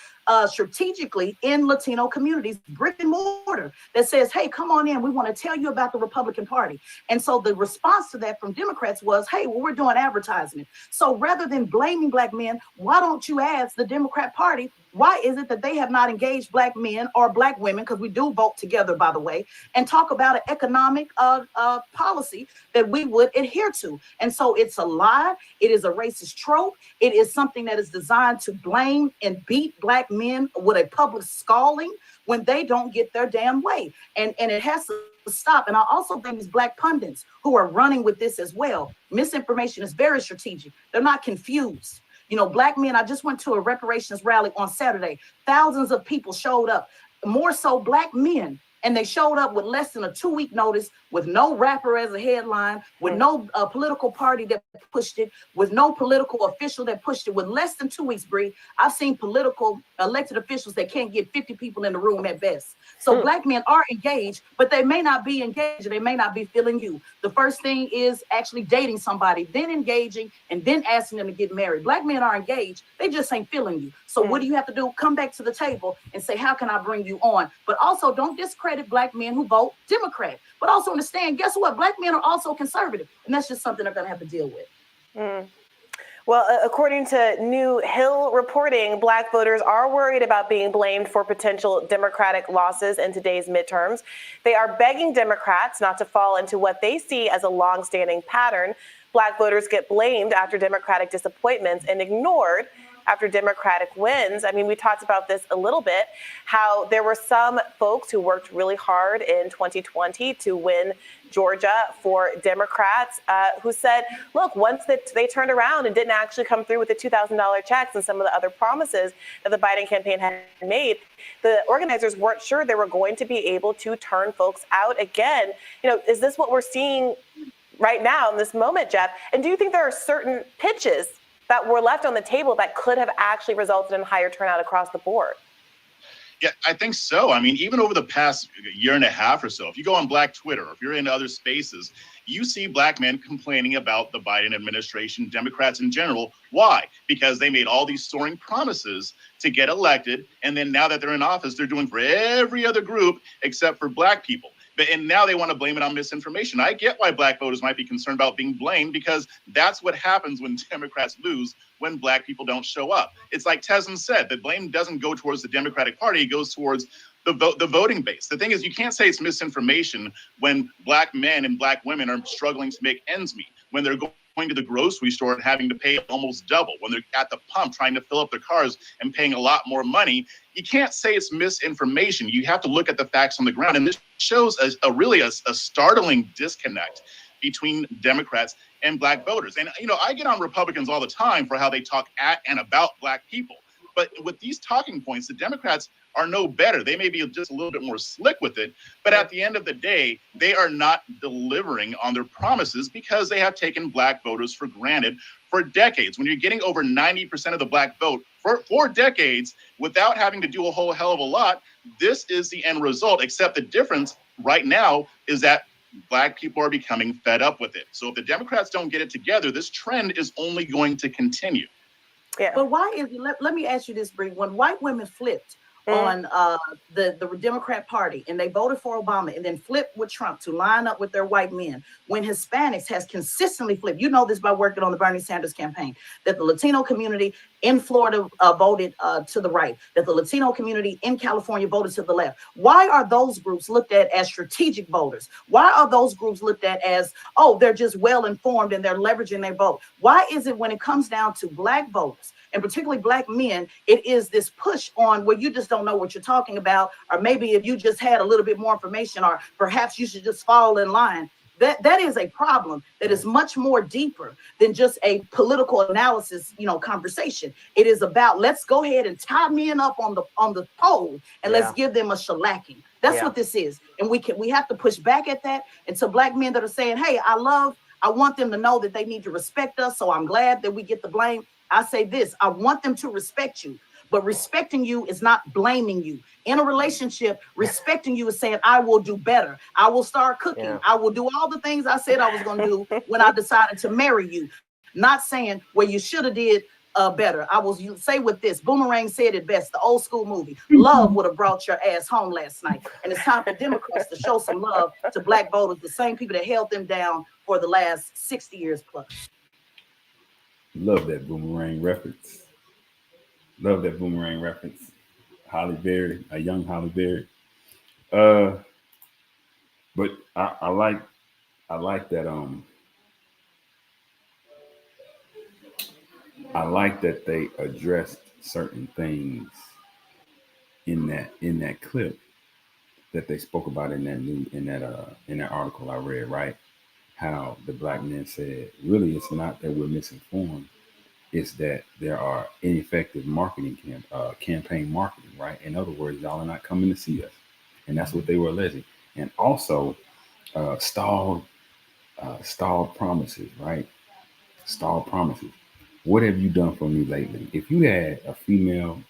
strategically in Latino communities, brick and mortar, that says, hey, come on in. We want to tell you about the Republican Party. And so the response to that from Democrats was, hey, well, we're doing advertisement. So rather than blaming Black men, why don't you ask the Democrat Party, why is it that they have not engaged Black men or Black women, because we do vote together, by the way, and talk about an economic policy that we would adhere to? And so it's a lie. It is a racist trope. It is something that is designed to blame and beat Black men with a public scalding when they don't get their damn way. And it has to stop. And I also think these Black pundits who are running with this as well. Misinformation is very strategic. They're not confused. You know, Black men, I just went to a reparations rally on Saturday. Thousands of people showed up, more so Black men. And they showed up with less than a 2-week notice, with no rapper as a headline, with no political party that pushed it, with no political official that pushed it, with less than 2 weeks, Bree. I've seen political elected officials that can't get 50 people in the room at best. So Black men are engaged, but they may not be engaged. They may not be feeling you. The first thing is actually dating somebody, then engaging, and then asking them to get married. Black men are engaged. They just ain't feeling you. So what do you have to do? Come back to the table and say, how can I bring you on? But also don't discredit Black men who vote Democrat. But also understand, guess what? Black men are also conservative. And that's just something they're going to have to deal with. Well, according to New Hill reporting, Black voters are worried about being blamed for potential Democratic losses in today's midterms. They are begging Democrats not to fall into what they see as a longstanding pattern. Black voters get blamed after Democratic disappointments and ignored after Democratic wins. I mean, we talked about this a little bit, how there were some folks who worked really hard in 2020 to win Georgia for Democrats who said, look, once they turned around and didn't actually come through with the $2,000 checks and some of the other promises that the Biden campaign had made, the organizers weren't sure they were going to be able to turn folks out again. You know, is this what we're seeing right now in this moment, Jeff? And do you think there are certain pitches that were left on the table that could have actually resulted in higher turnout across the board? Yeah, I think so. I mean, even over the past year and a half or so, if you go on Black Twitter, if you're in other spaces, you see Black men complaining about the Biden administration, Democrats in general. Why? Because they made all these soaring promises to get elected. And then now that they're in office, they're doing for every other group except for Black people. And now they want to blame it on misinformation. I get why Black voters might be concerned about being blamed, because that's what happens when Democrats lose, when Black people don't show up. It's like Tesman said, the blame doesn't go towards the Democratic Party, it goes towards the voting base. The thing is, you can't say it's misinformation when Black men and Black women are struggling to make ends meet, when they're going to the grocery store and having to pay almost double, when they're at the pump trying to fill up their cars and paying a lot more money. You can't say it's misinformation. You have to look at the facts on the ground. And this shows a startling disconnect between Democrats and Black voters. And, you know, I get on Republicans all the time for how they talk at and about Black people. But with these talking points, the Democrats are no better. They may be just a little bit more slick with it, but at the end of the day, they are not delivering on their promises because they have taken Black voters for granted for decades. When you're getting over 90% of the Black vote for decades without having to do a whole hell of a lot, this is the end result, except the difference right now is that Black people are becoming fed up with it. So if the Democrats don't get it together, this trend is only going to continue. Yeah. But why is it, let me ask you this, Bree. When white women flipped on the Democrat Party and they voted for Obama and then flipped with Trump to line up with their white men, when Hispanics has consistently flipped, you know this by working on the Bernie Sanders campaign, that the Latino community in Florida voted to the right, that the Latino community in California voted to the left. Why are those groups looked at as strategic voters? Why are those groups looked at as, oh, they're just well informed and they're leveraging their vote? Why is it when it comes down to Black voters, and particularly Black men, it is this push on where you just don't know what you're talking about, or maybe if you just had a little bit more information, or perhaps you should just fall in line? That is a problem that is much more deeper than just a political analysis, conversation. It is about, let's go ahead and tie men up on the pole and let's give them a shellacking. That's what this is. And we have to push back at that. And to Black men that are saying, hey, I want them to know that they need to respect us. So I'm glad that we get the blame. I say this, I want them to respect you, but respecting you is not blaming you. In a relationship, respecting you is saying, I will do better. I will start cooking. Yeah. I will do all the things I said I was going to do when I decided to marry you. Not saying, well, you should have did better. I will say with this, Boomerang said it best, the old school movie, love would have brought your ass home last night. And it's time for Democrats to show some love to Black voters, the same people that held them down for the last 60 years plus. Love that Boomerang reference. Love that Boomerang reference. Holly Berry, a young Holly Berry. But I like that I like that they addressed certain things in that clip that they spoke about in that article I read, right? How the Black men said, really, it's not that we're misinformed, it's that there are ineffective marketing campaign marketing, right? In other words, y'all are not coming to see us, and that's what they were alleging. And also stalled promises, right? Stalled promises. What have you done for me lately? If you had a female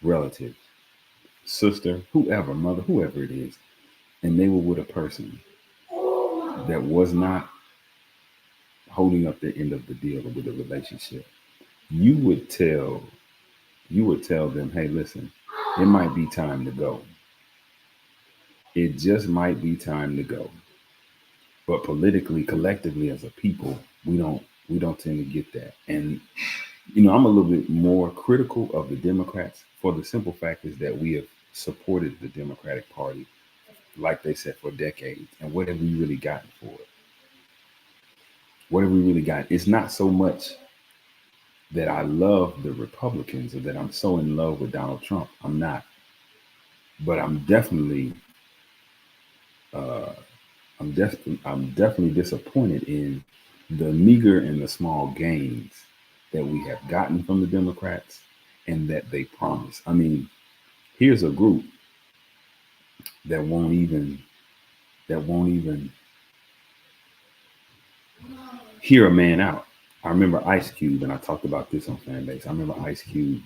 relative, sister, whoever, mother, whoever it is, and they were with a person that was not holding up the end of the deal with the relationship, you would tell them, hey, listen, it might be time to go. It just might be time to go. But politically, collectively, as a people, we don't tend to get that. And I'm a little bit more critical of the Democrats for the simple fact is that we have supported the Democratic Party, like they said, for decades. And what have we really gotten for it? What have we really got? It's not so much that I love the Republicans or that I'm so in love with Donald Trump. I'm not. But I'm definitely disappointed in the meager and the small gains that we have gotten from the Democrats and that they promise. I mean, here's a group that won't even hear a man out. I remember Ice Cube, and I talked about this on Fanbase. I remember Ice Cube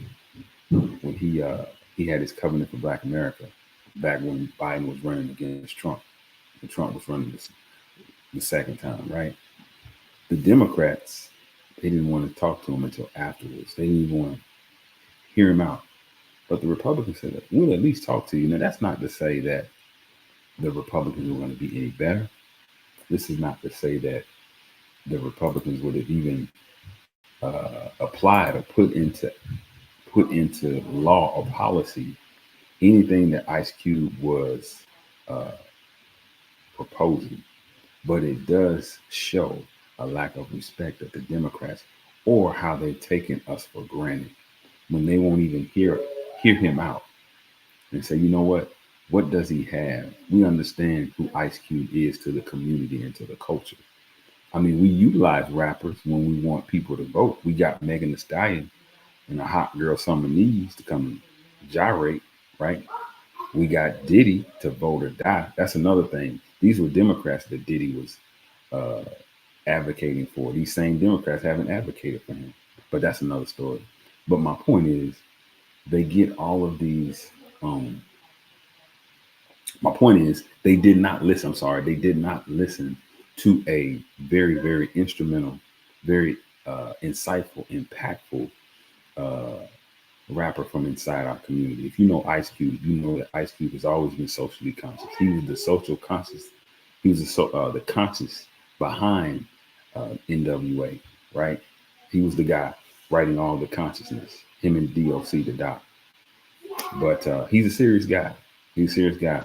when he had his Covenant for Black America back when Biden was running against Trump, and Trump was running the second time, right? The Democrats, they didn't want to talk to him until afterwards. They didn't even want to hear him out. But the Republicans said, we'll at least talk to you. Now, that's not to say that the Republicans were going to be any better. This is not to say that the Republicans would have even applied or put into law or policy anything that Ice Cube was proposing. But it does show a lack of respect of the Democrats or how they've taken us for granted when they won't even hear him out and say, you know what does he have? We understand who Ice Cube is to the community and to the culture. I mean, we utilize rappers when we want people to vote. We got Megan Thee Stallion and a hot girl Summer Needs to come and gyrate, right? We got Diddy to vote or die. That's another thing. These were Democrats that Diddy was advocating for. These same Democrats haven't advocated for him, but that's another story. But my point is, they get all of these. My point is, they did not listen. I'm sorry, they did not listen to a very, very instrumental, very insightful, impactful rapper from inside our community. If you know Ice Cube, you know that Ice Cube has always been socially conscious. He was the social conscious. He was the conscious behind NWA, right? He was the guy writing all the consciousness. Him and DOC, the doc. But he's a serious guy. He's a serious guy.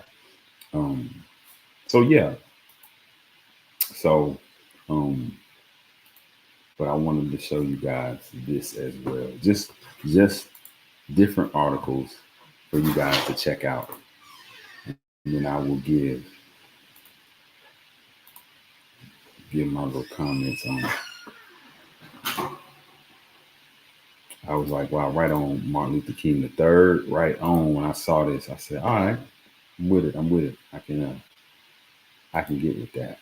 So yeah. So, but I wanted to show you guys this as well. Just different articles for you guys to check out. And then I will give give my little comments on it. I was like, wow, right on Martin Luther King the third, right on. When I saw this, I said, all right, I'm with it. I'm with it. I can get with that.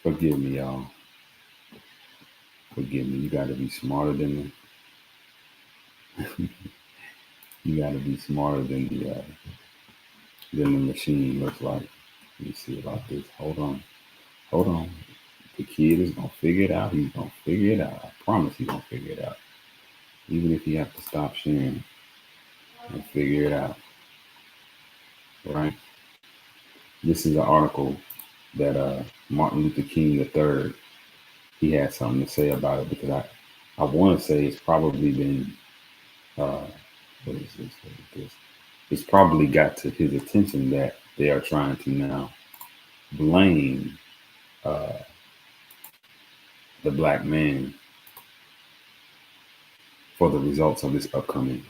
Forgive me, y'all. Forgive me. You got to be smarter than you got to be smarter than the machine looks like. Let me see about this. Hold on. The kid is gonna figure it out. He's gonna figure it out. I promise he's gonna figure it out. Even if he has to stop sharing and figure it out. Right? This is an article that Martin Luther King III, he had something to say about it, because I want to say it's probably been what is this? What is this? It's probably got to his attention that they are trying to now blame uh, the black man for the results of this upcoming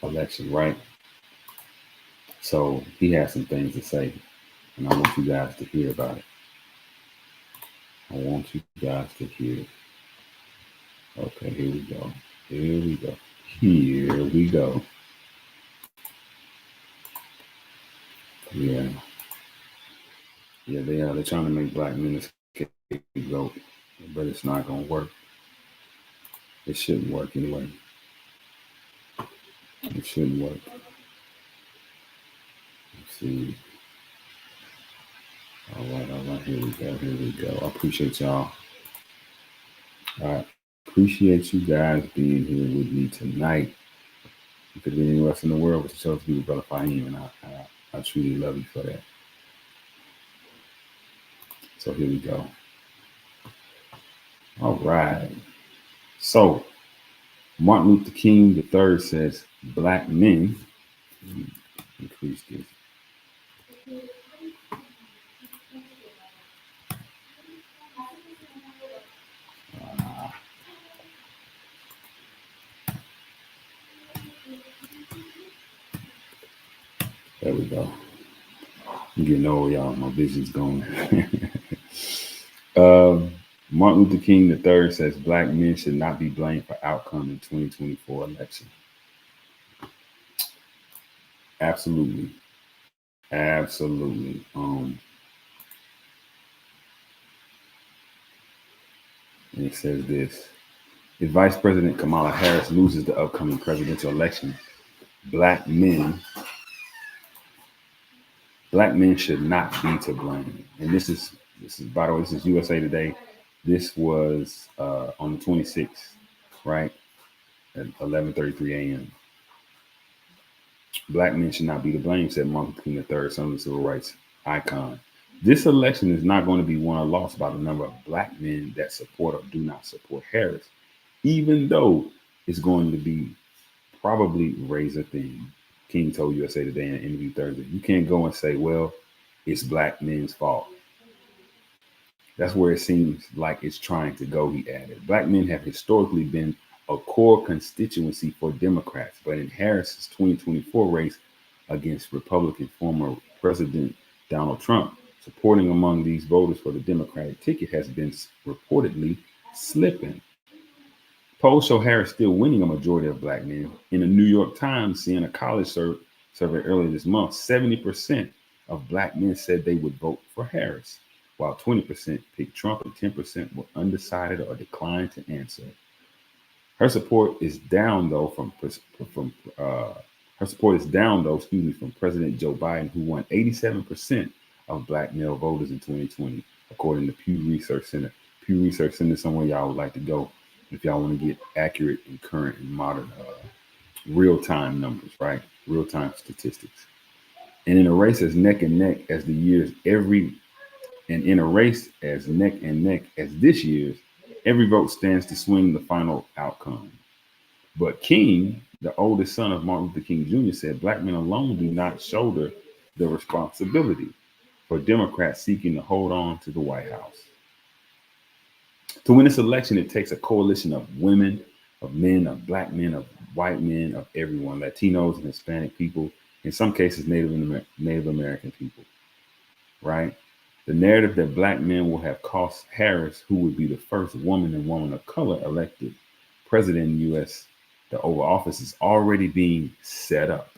election, right? So he has some things to say, and I want you guys to hear about it. I want you guys to hear it. Okay, here we go. Here we go. Here we go. Yeah. Yeah, they're trying to make black men a scapegoat, but it's not gonna work. It shouldn't work anyway. It shouldn't work. Let's see. All right. Here we go. I appreciate y'all. I appreciate you guys being here with me tonight. You could be anywhere else in the world, but you chose to be with Brother Faheem, and I truly love you for that. So here we go. All right. So Martin Luther King III says black men, increase this. There we go. I'm getting old, y'all. My vision's going. Martin Luther King III says black men should not be blamed for outcome in 2024 election. Absolutely. Absolutely. And it says this. If Vice President Kamala Harris loses the upcoming presidential election, black men should not be to blame. And this is by the way, this is USA Today. This was on the 26th, right? At 11:33 a.m. Black men should not be to blame, said Martin Luther King III, son of the civil rights icon. This election is not going to be won or lost by the number of black men that support or do not support Harris, even though it's going to be probably razor thin. King told USA Today in an interview Thursday, you can't go and say, well, it's black men's fault. That's where it seems like it's trying to go, he added. Black men have historically been a core constituency for Democrats, but in Harris's 2024 race against Republican former President Donald Trump, supporting among these voters for the Democratic ticket has been reportedly slipping. Polls show Harris still winning a majority of black men. In a New York Times Siena College survey earlier this month, 70% of black men said they would vote for Harris, while 20% picked Trump and 10% were undecided or declined to answer. Her support is down though from President Joe Biden, who won 87% of black male voters in 2020, according to Pew Research Center. Pew Research Center is somewhere y'all would like to go if y'all want to get accurate and current and modern real-time numbers, right? Real-time statistics. And in a race as neck and neck as the years in a race as neck and neck as this year's, every vote stands to swing the final outcome. But King, the oldest son of Martin Luther King Jr., said black men alone do not shoulder the responsibility for Democrats seeking to hold on to the White House. To win this election, it takes a coalition of women, of men, of black men, of white men, of everyone, Latinos and Hispanic people, in some cases, Native American people. right? The narrative that black men will have cost Harris, who would be the first woman and woman of color elected president in the U.S., the Oval Office, is already being set up.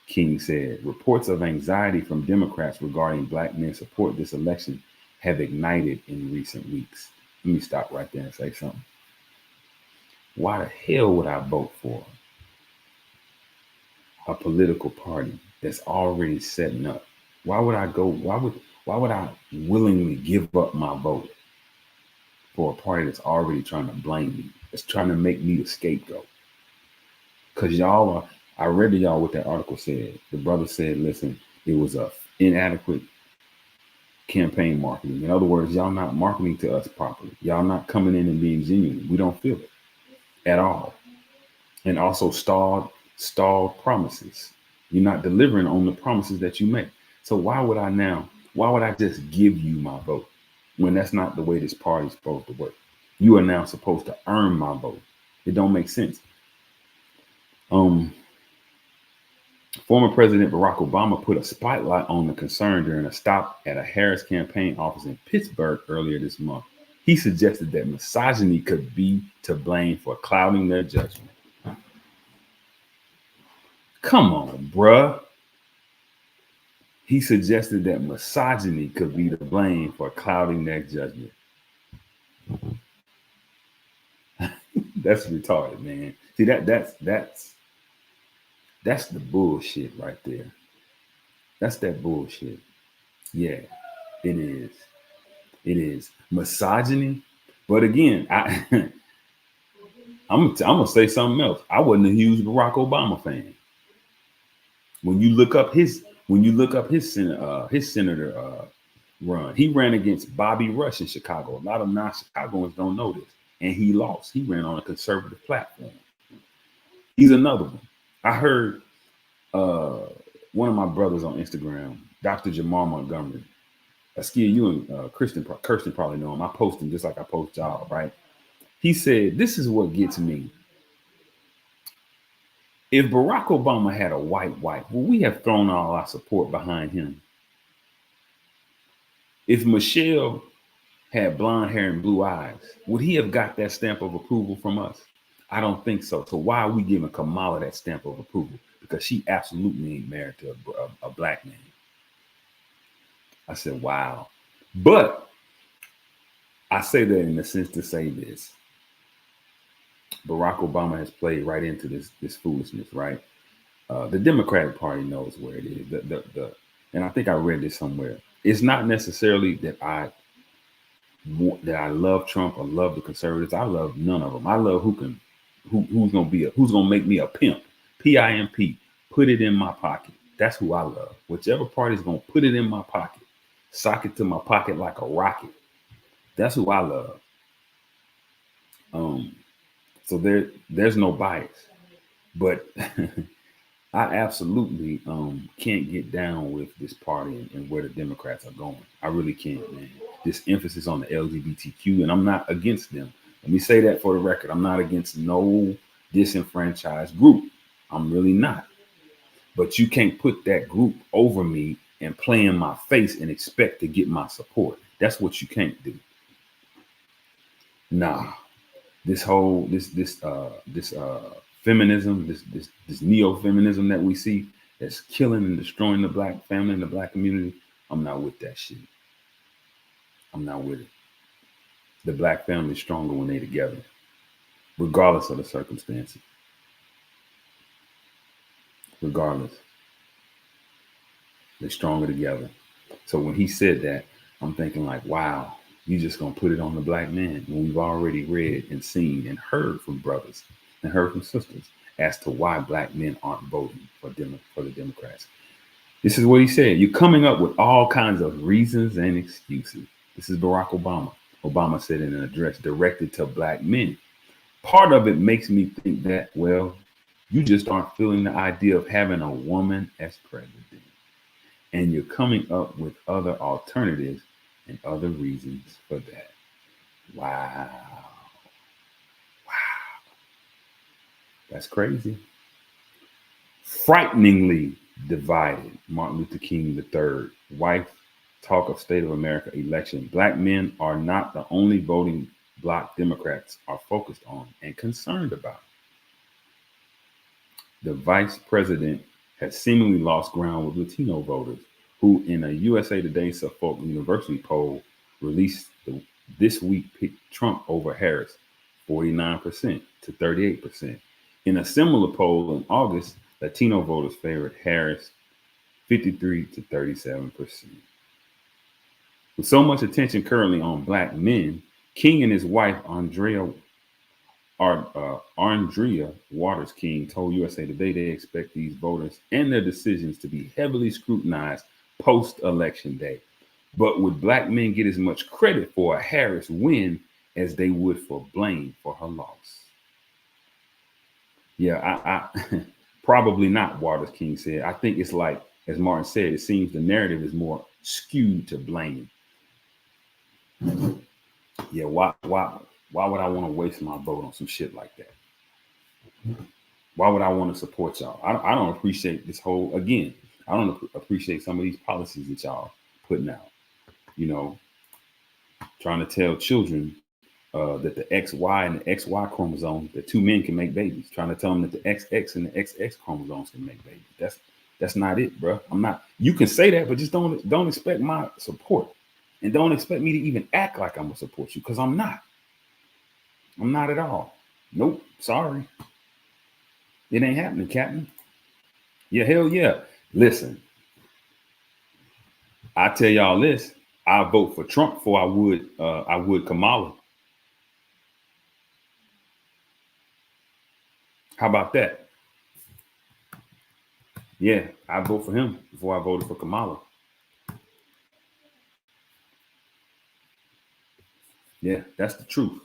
King said, reports of anxiety from Democrats regarding black men's support this election have ignited in recent weeks. Let me stop right there and say something. Why the hell would I vote for a political party that's already setting up? Why would I go? Why would I willingly give up my vote for a party that's already trying to blame me? It's trying to make me the scapegoat. Because y'all are, I read to y'all what that article said. The brother said, listen, it was a inadequate campaign marketing. In other words, y'all not marketing to us properly. Y'all not coming in and being genuine. We don't feel it at all. And also stalled promises. You're not delivering on the promises that you make. So why would I just give you my vote when that's not the way this party's supposed to work? You are now supposed to earn my vote. It don't make sense. Former President Barack Obama put a spotlight on the concern during a stop at a Harris campaign office in Pittsburgh earlier this month. He suggested that misogyny could be to blame for clouding their judgment. Come on, bruh. He suggested that misogyny could be to blame for clouding their judgment. That's retarded, man. See, that's the bullshit right there. That's that bullshit. Yeah, it is. It is misogyny. But again, I'm gonna say something else. I wasn't a huge Barack Obama fan. When you look up his senator run, he ran against Bobby Rush in Chicago. A lot of non-Chicagoans don't know this, and he lost. He ran on a conservative platform. He's another one. I heard one of my brothers on Instagram, Dr. Jamar Montgomery. Askia, you and Kirsten probably know him. I post him just like I post y'all, right? He said, this is what gets me. If Barack Obama had a white wife, would we have thrown all our support behind him? If Michelle had blonde hair and blue eyes, would he have got that stamp of approval from us? I don't think so. So why are we giving Kamala that stamp of approval? Because she absolutely ain't married to a black man. I said, wow. But I say that in the sense to say this. Barack Obama has played right into this foolishness, right? The Democratic Party knows where it is. And I think I read this somewhere. It's not necessarily that I love Trump or love the conservatives. I love none of them. I love who's gonna make me a pimp. PIMP. Put it in my pocket. That's who I love. Whichever party's gonna put it in my pocket, sock it to my pocket like a rocket. That's who I love. So there's no bias, but I absolutely can't get down with this party and where the Democrats are going. I really can't, man. This emphasis on the LGBTQ, and I'm not against them. Let me say that for the record. I'm not against no disenfranchised group. I'm really not. But you can't put that group over me and play in my face and expect to get my support. That's what you can't do. Nah. This whole feminism, this neo-feminism that we see that's killing and destroying the black family and the black community, I'm not with that shit. I'm not with it. The black family is stronger when they're together, regardless of the circumstances. Regardless, they're stronger together. So when he said that, I'm thinking like, wow, you just gonna put it on the black man when we've already read and seen and heard from brothers and heard from sisters as to why black men aren't voting for the Democrats. This is what he said. You're coming up with all kinds of reasons and excuses. This is Barack Obama. Obama said in an address directed to black men. Part of it makes me think that, well, you just aren't feeling the idea of having a woman as president. And you're coming up with other alternatives and other reasons for that. Wow. That's crazy. Frighteningly divided. Martin Luther King III, wife talk of State of America election. Black men are not the only voting bloc Democrats are focused on and concerned about. The vice president has seemingly lost ground with Latino voters, who in a USA Today Suffolk University poll released this week picked Trump over Harris, 49% to 38%. In a similar poll in August, Latino voters favored Harris, 53 to 37%. With so much attention currently on Black men, King and his wife, Andrea Waters King, told USA Today they expect these voters and their decisions to be heavily scrutinized post-election day. But would Black men get as much credit for a Harris win as they would for blame for her loss? Yeah, I probably not, Waters King said. I think it's like, as Martin said, it seems the narrative is more skewed to blame. Yeah, why would I want to waste my vote on some shit like that? Why would I want to support y'all? I don't appreciate this whole, again, I don't appreciate some of these policies that y'all putting out. You know, trying to tell children that the XY and the XY chromosome, that two men can make babies. Trying to tell them that the XX and the XX chromosomes can make babies. That's not it, bro. I'm not. You can say that, but just don't expect my support, and don't expect me to even act like I'm gonna support you, because I'm not. I'm not at all. Nope. Sorry. It ain't happening, Captain. Yeah, hell yeah. Listen, I tell y'all this. I vote for Trump before I would Kamala. How about that? Yeah, I vote for him before I voted for Kamala. Yeah, that's the truth.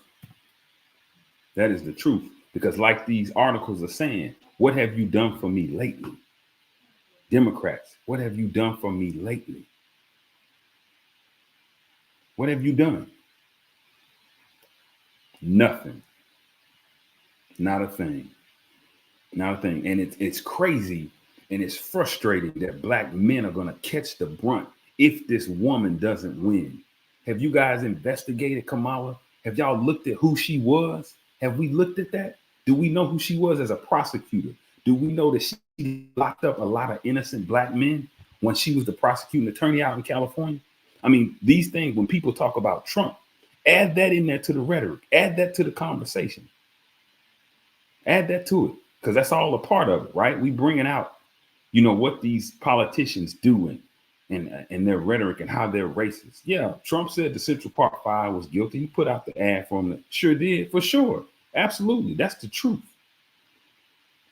That is the truth. Because like these articles are saying, what have you done for me lately? Democrats, what have you done for me lately? What have you done? Nothing. Not a thing. Not a thing. And it's crazy and it's frustrating that Black men are going to catch the brunt if this woman doesn't win. Have you guys investigated Kamala? Have y'all looked at who she was? Have we looked at that? Do we know who she was as a prosecutor? Do we know that she locked up a lot of innocent Black men when she was the prosecuting attorney out in California? I mean, these things, when people talk about Trump, add that in there to the rhetoric, add that to the conversation, add that to it, because that's all a part of it, right? We bringing out, you know, what these politicians do and their rhetoric and how they're racist. Yeah, Trump said the Central Park Five was guilty. He put out the ad for him. Sure did, for sure. Absolutely. That's the truth.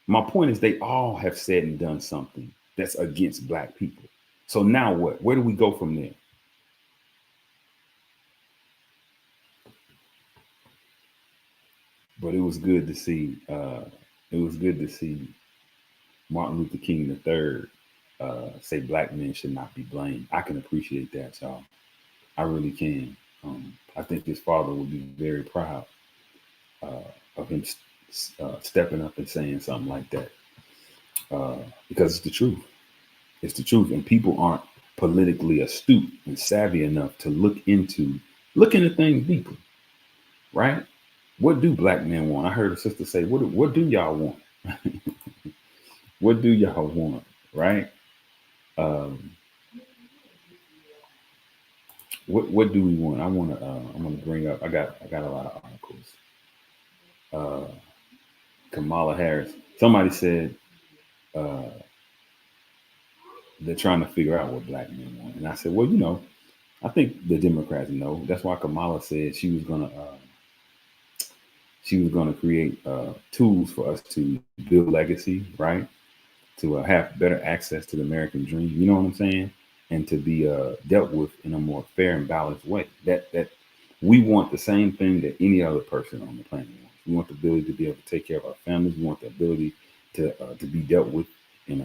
My point is they all have said and done something that's against Black people. So now what? Where do we go from there? But it was good to see. Martin Luther King III say Black men should not be blamed. I can appreciate that, y'all. I really can. I think his father would be very proud of him stepping up and saying something like that, because it's the truth. It's the truth, and people aren't politically astute and savvy enough to look into things deeper, right? What do Black men want? I heard a sister say, "What do y'all want? What do y'all want?" Right? What do we want? I'm gonna bring up. I got a lot of articles. Kamala Harris. Somebody said they're trying to figure out what Black men want, and I said, well, you know, I think the Democrats know. That's why Kamala said she was gonna create tools for us to build legacy, right? To have better access to the American dream. You know what I'm saying? And to be dealt with in a more fair and balanced way. That we want the same thing that any other person on the planet wants. We want the ability to be able to take care of our families. We want the ability to be dealt with in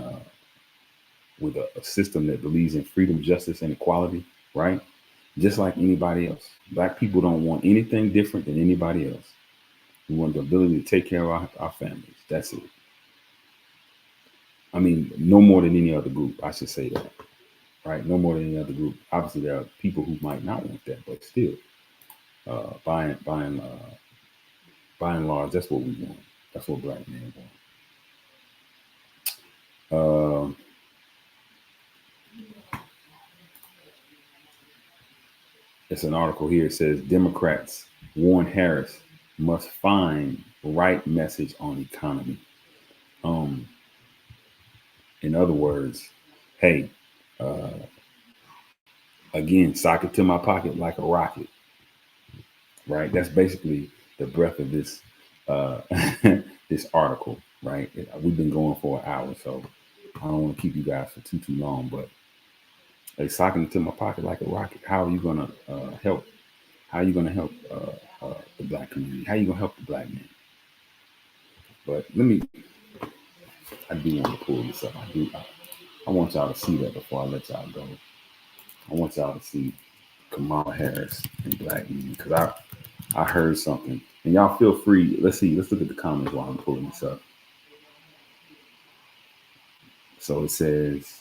with a system that believes in freedom, justice, and equality, right? Just like anybody else. Black people don't want anything different than anybody else. We want the ability to take care of our families. That's it. I mean, no more than any other group, I should say that. right? No more than any other group. Obviously, there are people who might not want that, but still, by and large, that's what we want. That's what black men want. It's an article here. It says Democrats warn Harris must find right message on economy. In other words, hey, again, sock it to my pocket like a rocket. Right. That's basically the breadth of this this article. Right. We've been going for an hour, so I don't want to keep you guys for too long. But hey, socking it to my pocket like a rocket. How are you gonna help? How are you gonna help the black community? How are you gonna help the black man? But I do want to pull this up. I want y'all to see that before I let y'all go. I want y'all to see Kamala Harris and black men, because I heard something. And y'all feel free. Let's look at the comments while I'm pulling this up. So it says,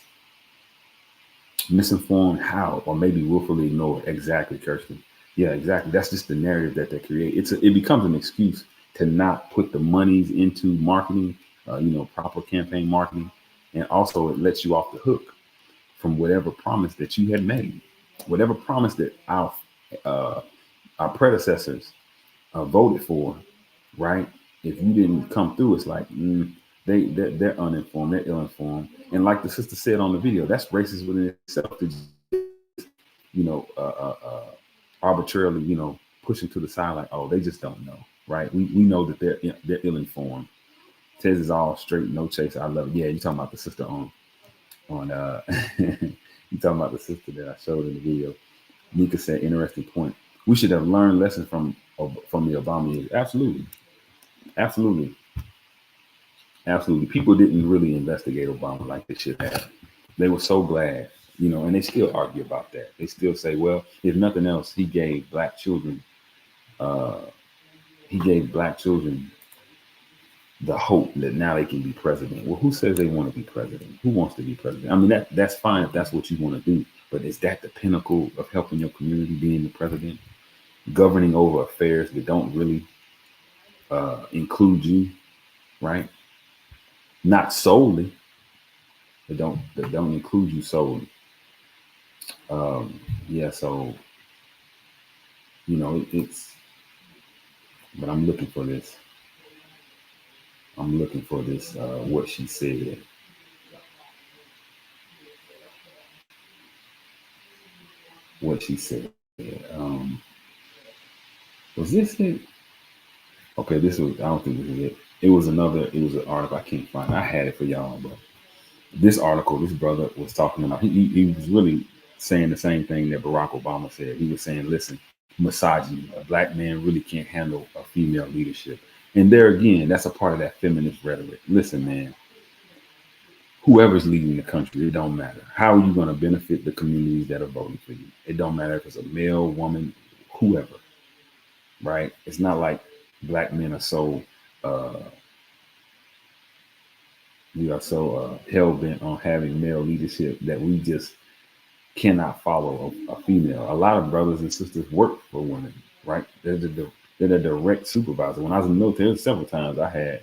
misinformed how, or maybe willfully ignored. Exactly, Kirsten. Yeah, exactly. That's just the narrative that they create. It becomes an excuse to not put the monies into marketing, proper campaign marketing. And also it lets you off the hook from whatever promise that you had made, whatever promise that our predecessors voted for, right? If you didn't come through, it's like they're uninformed, they're ill-informed, and like the sister said on the video, that's racist within itself to arbitrarily pushing to the side like, oh, they just don't know, right? We know that they're ill-informed. Tez is all straight, no chase. I love it. Yeah, you talking about the sister on you talking about the sister that I showed in the video. Nika said, interesting point. We should have learned lessons from the Obama years. Absolutely. People didn't really investigate Obama like they should have. They were so glad, and they still argue about that. They still say, well, if nothing else, he gave black children the hope that now they can be president. Well, who says they want to be president? Who wants to be president? I mean, that's fine if that's what you want to do, but is that the pinnacle of helping your community, being the president, governing over affairs that don't really include you, right? Not solely. That don't include you solely. Yeah, so it's. But I'm looking for this. What she said. Was this it? Okay, this was. I don't think this is it. It was an article I can't find. I had it for y'all, but this article, this brother was talking about. He was really saying the same thing that Barack Obama said. He was saying, listen, misogyny. A black man really can't handle a female leadership. And there again, that's a part of that feminist rhetoric. Listen, man, whoever's leading the country, it don't matter. How are you going to benefit the communities that are voting for you? It don't matter if it's a male, woman, whoever, right? It's not like black men are so hell-bent on having male leadership that we just cannot follow a female. A lot of brothers and sisters work for women, right? They're the direct supervisor. When I was in the military, several times I had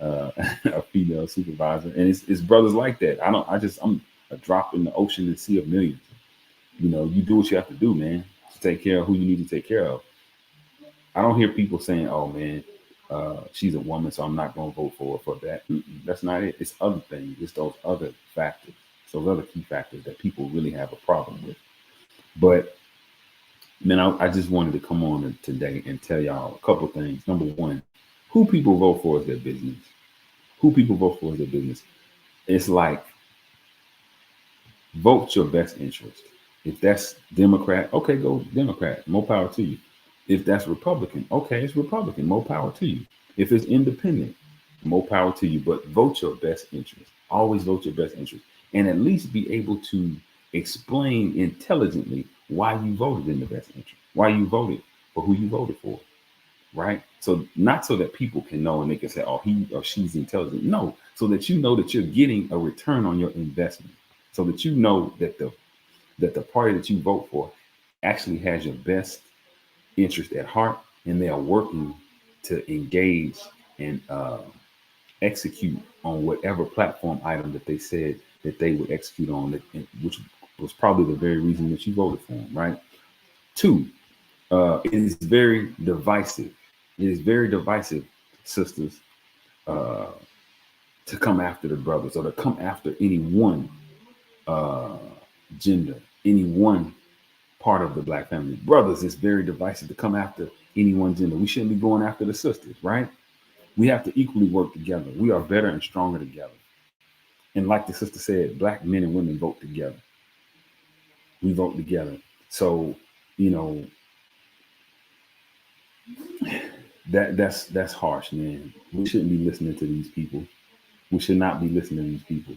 a female supervisor, and it's brothers like that. I'm a drop in the ocean and sea of millions. You do what you have to do, man, to take care of who you need to take care of. I don't hear people saying, oh man, she's a woman, so I'm not going to vote for her for that. That's not it. It's other things. It's those other factors, those other key factors that people really have a problem with. But man, I just wanted to come on today and tell y'all a couple things. Number one, who people vote for is their business. It's like, vote your best interest. If that's Democrat, okay, go Democrat. More power to you. If that's Republican, okay, it's Republican. More power to you. If it's independent, more power to you. But vote your best interest. Always vote your best interest. And at least be able to explain intelligently why you voted in the best interest. Why you voted for who you voted for. Right? So not so that people can know and they can say, oh, he or she's intelligent. No, so that you know that you're getting a return on your investment. So that you know that that the party that you vote for actually has your best interest at heart, and they are working to engage and execute on whatever platform item that they said that they would execute on, which was probably the very reason that you voted for them, right? Two, it is very divisive. It is very divisive, sisters, uh, to come after the brothers or to come after any one uh, gender, any one part of the black family. Brothers, it's very divisive to come after any one gender. We shouldn't be going after the sisters, right? We have to equally work together. We are better and stronger together. And like the sister said, black men and women vote together. We vote together. So, you know, that's harsh, man. We shouldn't be listening to these people. We should not be listening to these people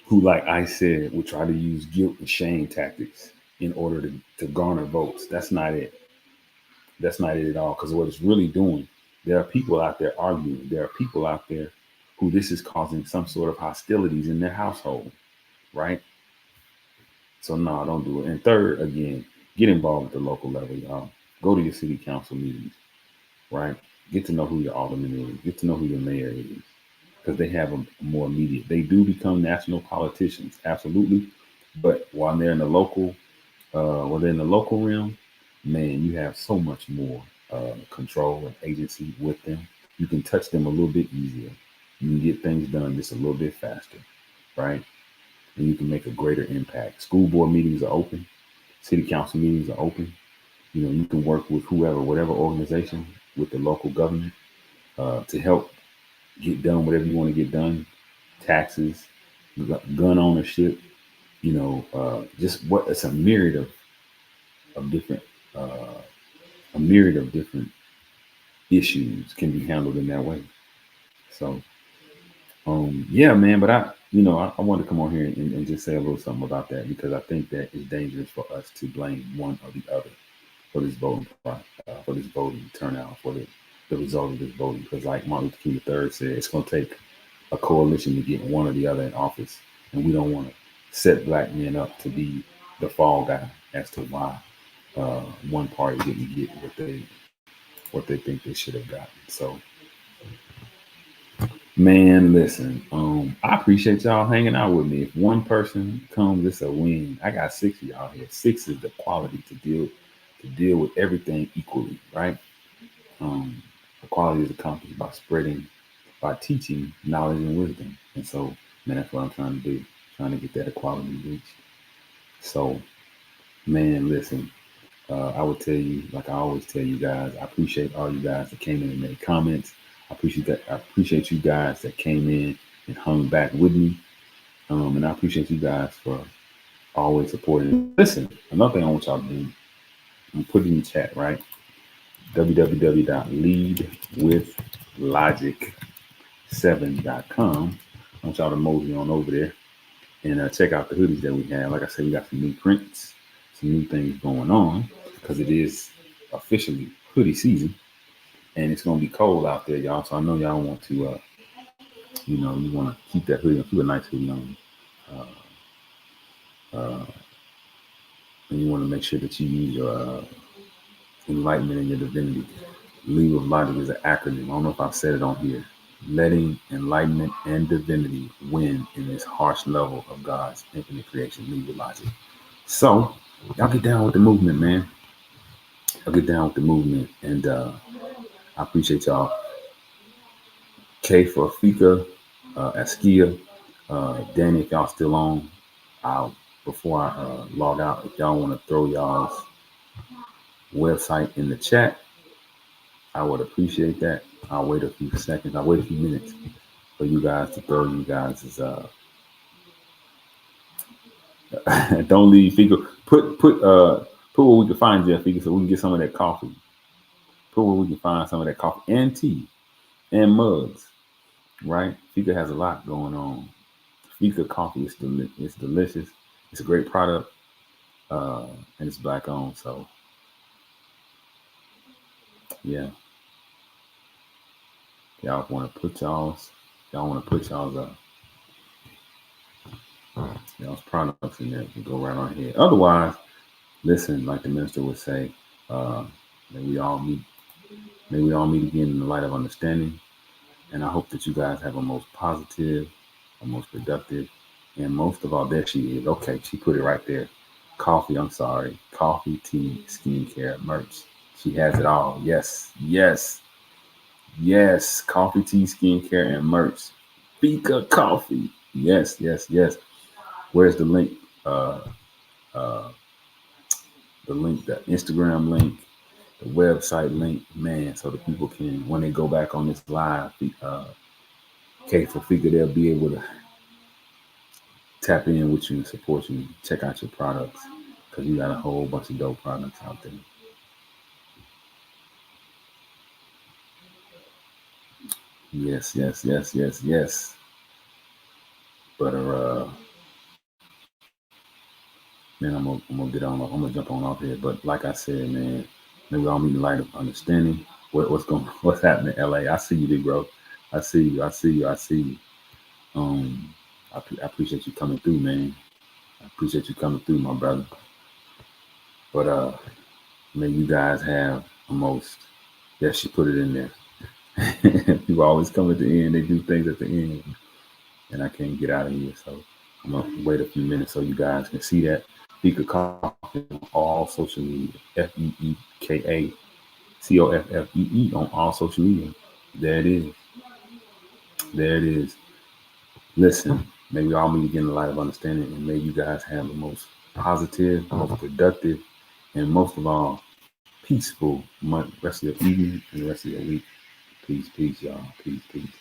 who, like I said, would try to use guilt and shame tactics in order to garner votes. That's not it. That's not it at all. Because what it's really doing, there are people out there arguing. There are people out there who this is causing some sort of hostilities in their household, right? So no, don't do it. And third, again, get involved at the local level, y'all. Go to your city council meetings, right? Get to know who your alderman is. Get to know who your mayor is, because they have a more immediate. They do become national politicians, absolutely. But while they're in the local realm, man, you have so much more control and agency with them. You can touch them a little bit easier. You can get things done just a little bit faster, right? And you can make a greater impact. School board meetings are open. City council meetings are open. You know, you can work with whoever, whatever organization, with the local government to help get done whatever you want to get done. Taxes, gun ownership, you know, just what it's of different uh, a myriad of different issues can be handled in that way. So, yeah, man. But I wanted to come on here and just say a little something about that, because I think that it's dangerous for us to blame one or the other for this for this voting turnout, for the result of this voting. Because, like Martin Luther King III said, it's going to take a coalition to get one or the other in office, and we don't want to set black men up to be the fall guy as to why one party didn't get what they think they should have gotten. So, man, listen, I appreciate y'all hanging out with me. If one person comes, it's a win. I got 6 of y'all here. 6 is the quality to deal with everything equally, right? Equality is accomplished by teaching knowledge and wisdom. And so, man, that's what I'm trying to do, trying to get that equality reached. So, man, listen, I would tell you, like I always tell you guys, I appreciate all you guys that came in and made comments. I appreciate that. I appreciate you guys that came in and hung back with me. And I appreciate you guys for always supporting. Listen, another thing I want y'all to do, I'm putting in the chat, right? www.leadwithlogic7.com. I want y'all to mosey on over there and check out the hoodies that we have. Like I said, we got some new prints, some new things going on, because it is officially hoodie season, and it's gonna be cold out there, y'all. So I know y'all want to, you want to keep that hoodie, keep a nice hoodie on, and you want to make sure that you use your enlightenment and your divinity. Lead with logic is an acronym. I don't know if I've said it on here. Letting enlightenment and divinity win in this harsh level of God's infinite creation. Lead with logic. So, y'all get down with the movement, man. Y'all get down with the movement. And I appreciate y'all. K for Fika, Askia, Danny, if y'all still on, before I log out, if y'all want to throw y'all's website in the chat, I would appreciate that. I'll wait a few seconds. I'll wait a few minutes for you guys to throw you guys' don't leave Fika. Put where we can find you, Fika, so we can get some of that coffee. Put where we can find some of that coffee and tea and mugs, right? Fika has a lot going on. Fika coffee is it's delicious. It's a great product, and it's black owned. So, yeah, y'all want to put y'all's Y'all's products in there can go right on ahead. Otherwise, listen, like the minister would say, uh, may we all meet again in the light of understanding. And I hope that you guys have a most positive, a most productive, and most of all, there she is. Okay, she put it right there. Coffee, I'm sorry. Coffee, tea, skincare, merch. She has it all. Yes, yes, yes. Coffee, tea, skincare, and merch. Fika coffee. Yes, yes, yes. Where's the link? Uh, the link, the Instagram link, the website link, man, so the people can, when they go back on this live, okay, for Fika, they'll be able to tap in with you and support you, check out your products, because you got a whole bunch of dope products out there. Yes, yes, yes, yes, yes. But man, I'm gonna get on. I'm gonna jump on off here. But like I said, man, maybe I'll meet in light of understanding. What's happening, LA? I see you, big bro. I see you. I see you. I see you. I appreciate you coming through, man. I appreciate you coming through, my brother. But may you guys have a most. Yes, she put it in there. People always come at the end. They do things at the end, and I can't get out of here. So I'm gonna wait a few minutes so you guys can see that. Fika Coffee on all social media. FeekaCoffee on all social media. There it is. There it is. Listen, may we all meet again in the light of understanding, and may you guys have the most positive, most productive, and most of all, peaceful month, rest of your evening and the rest of your week. Peace, peace, y'all. Peace, peace.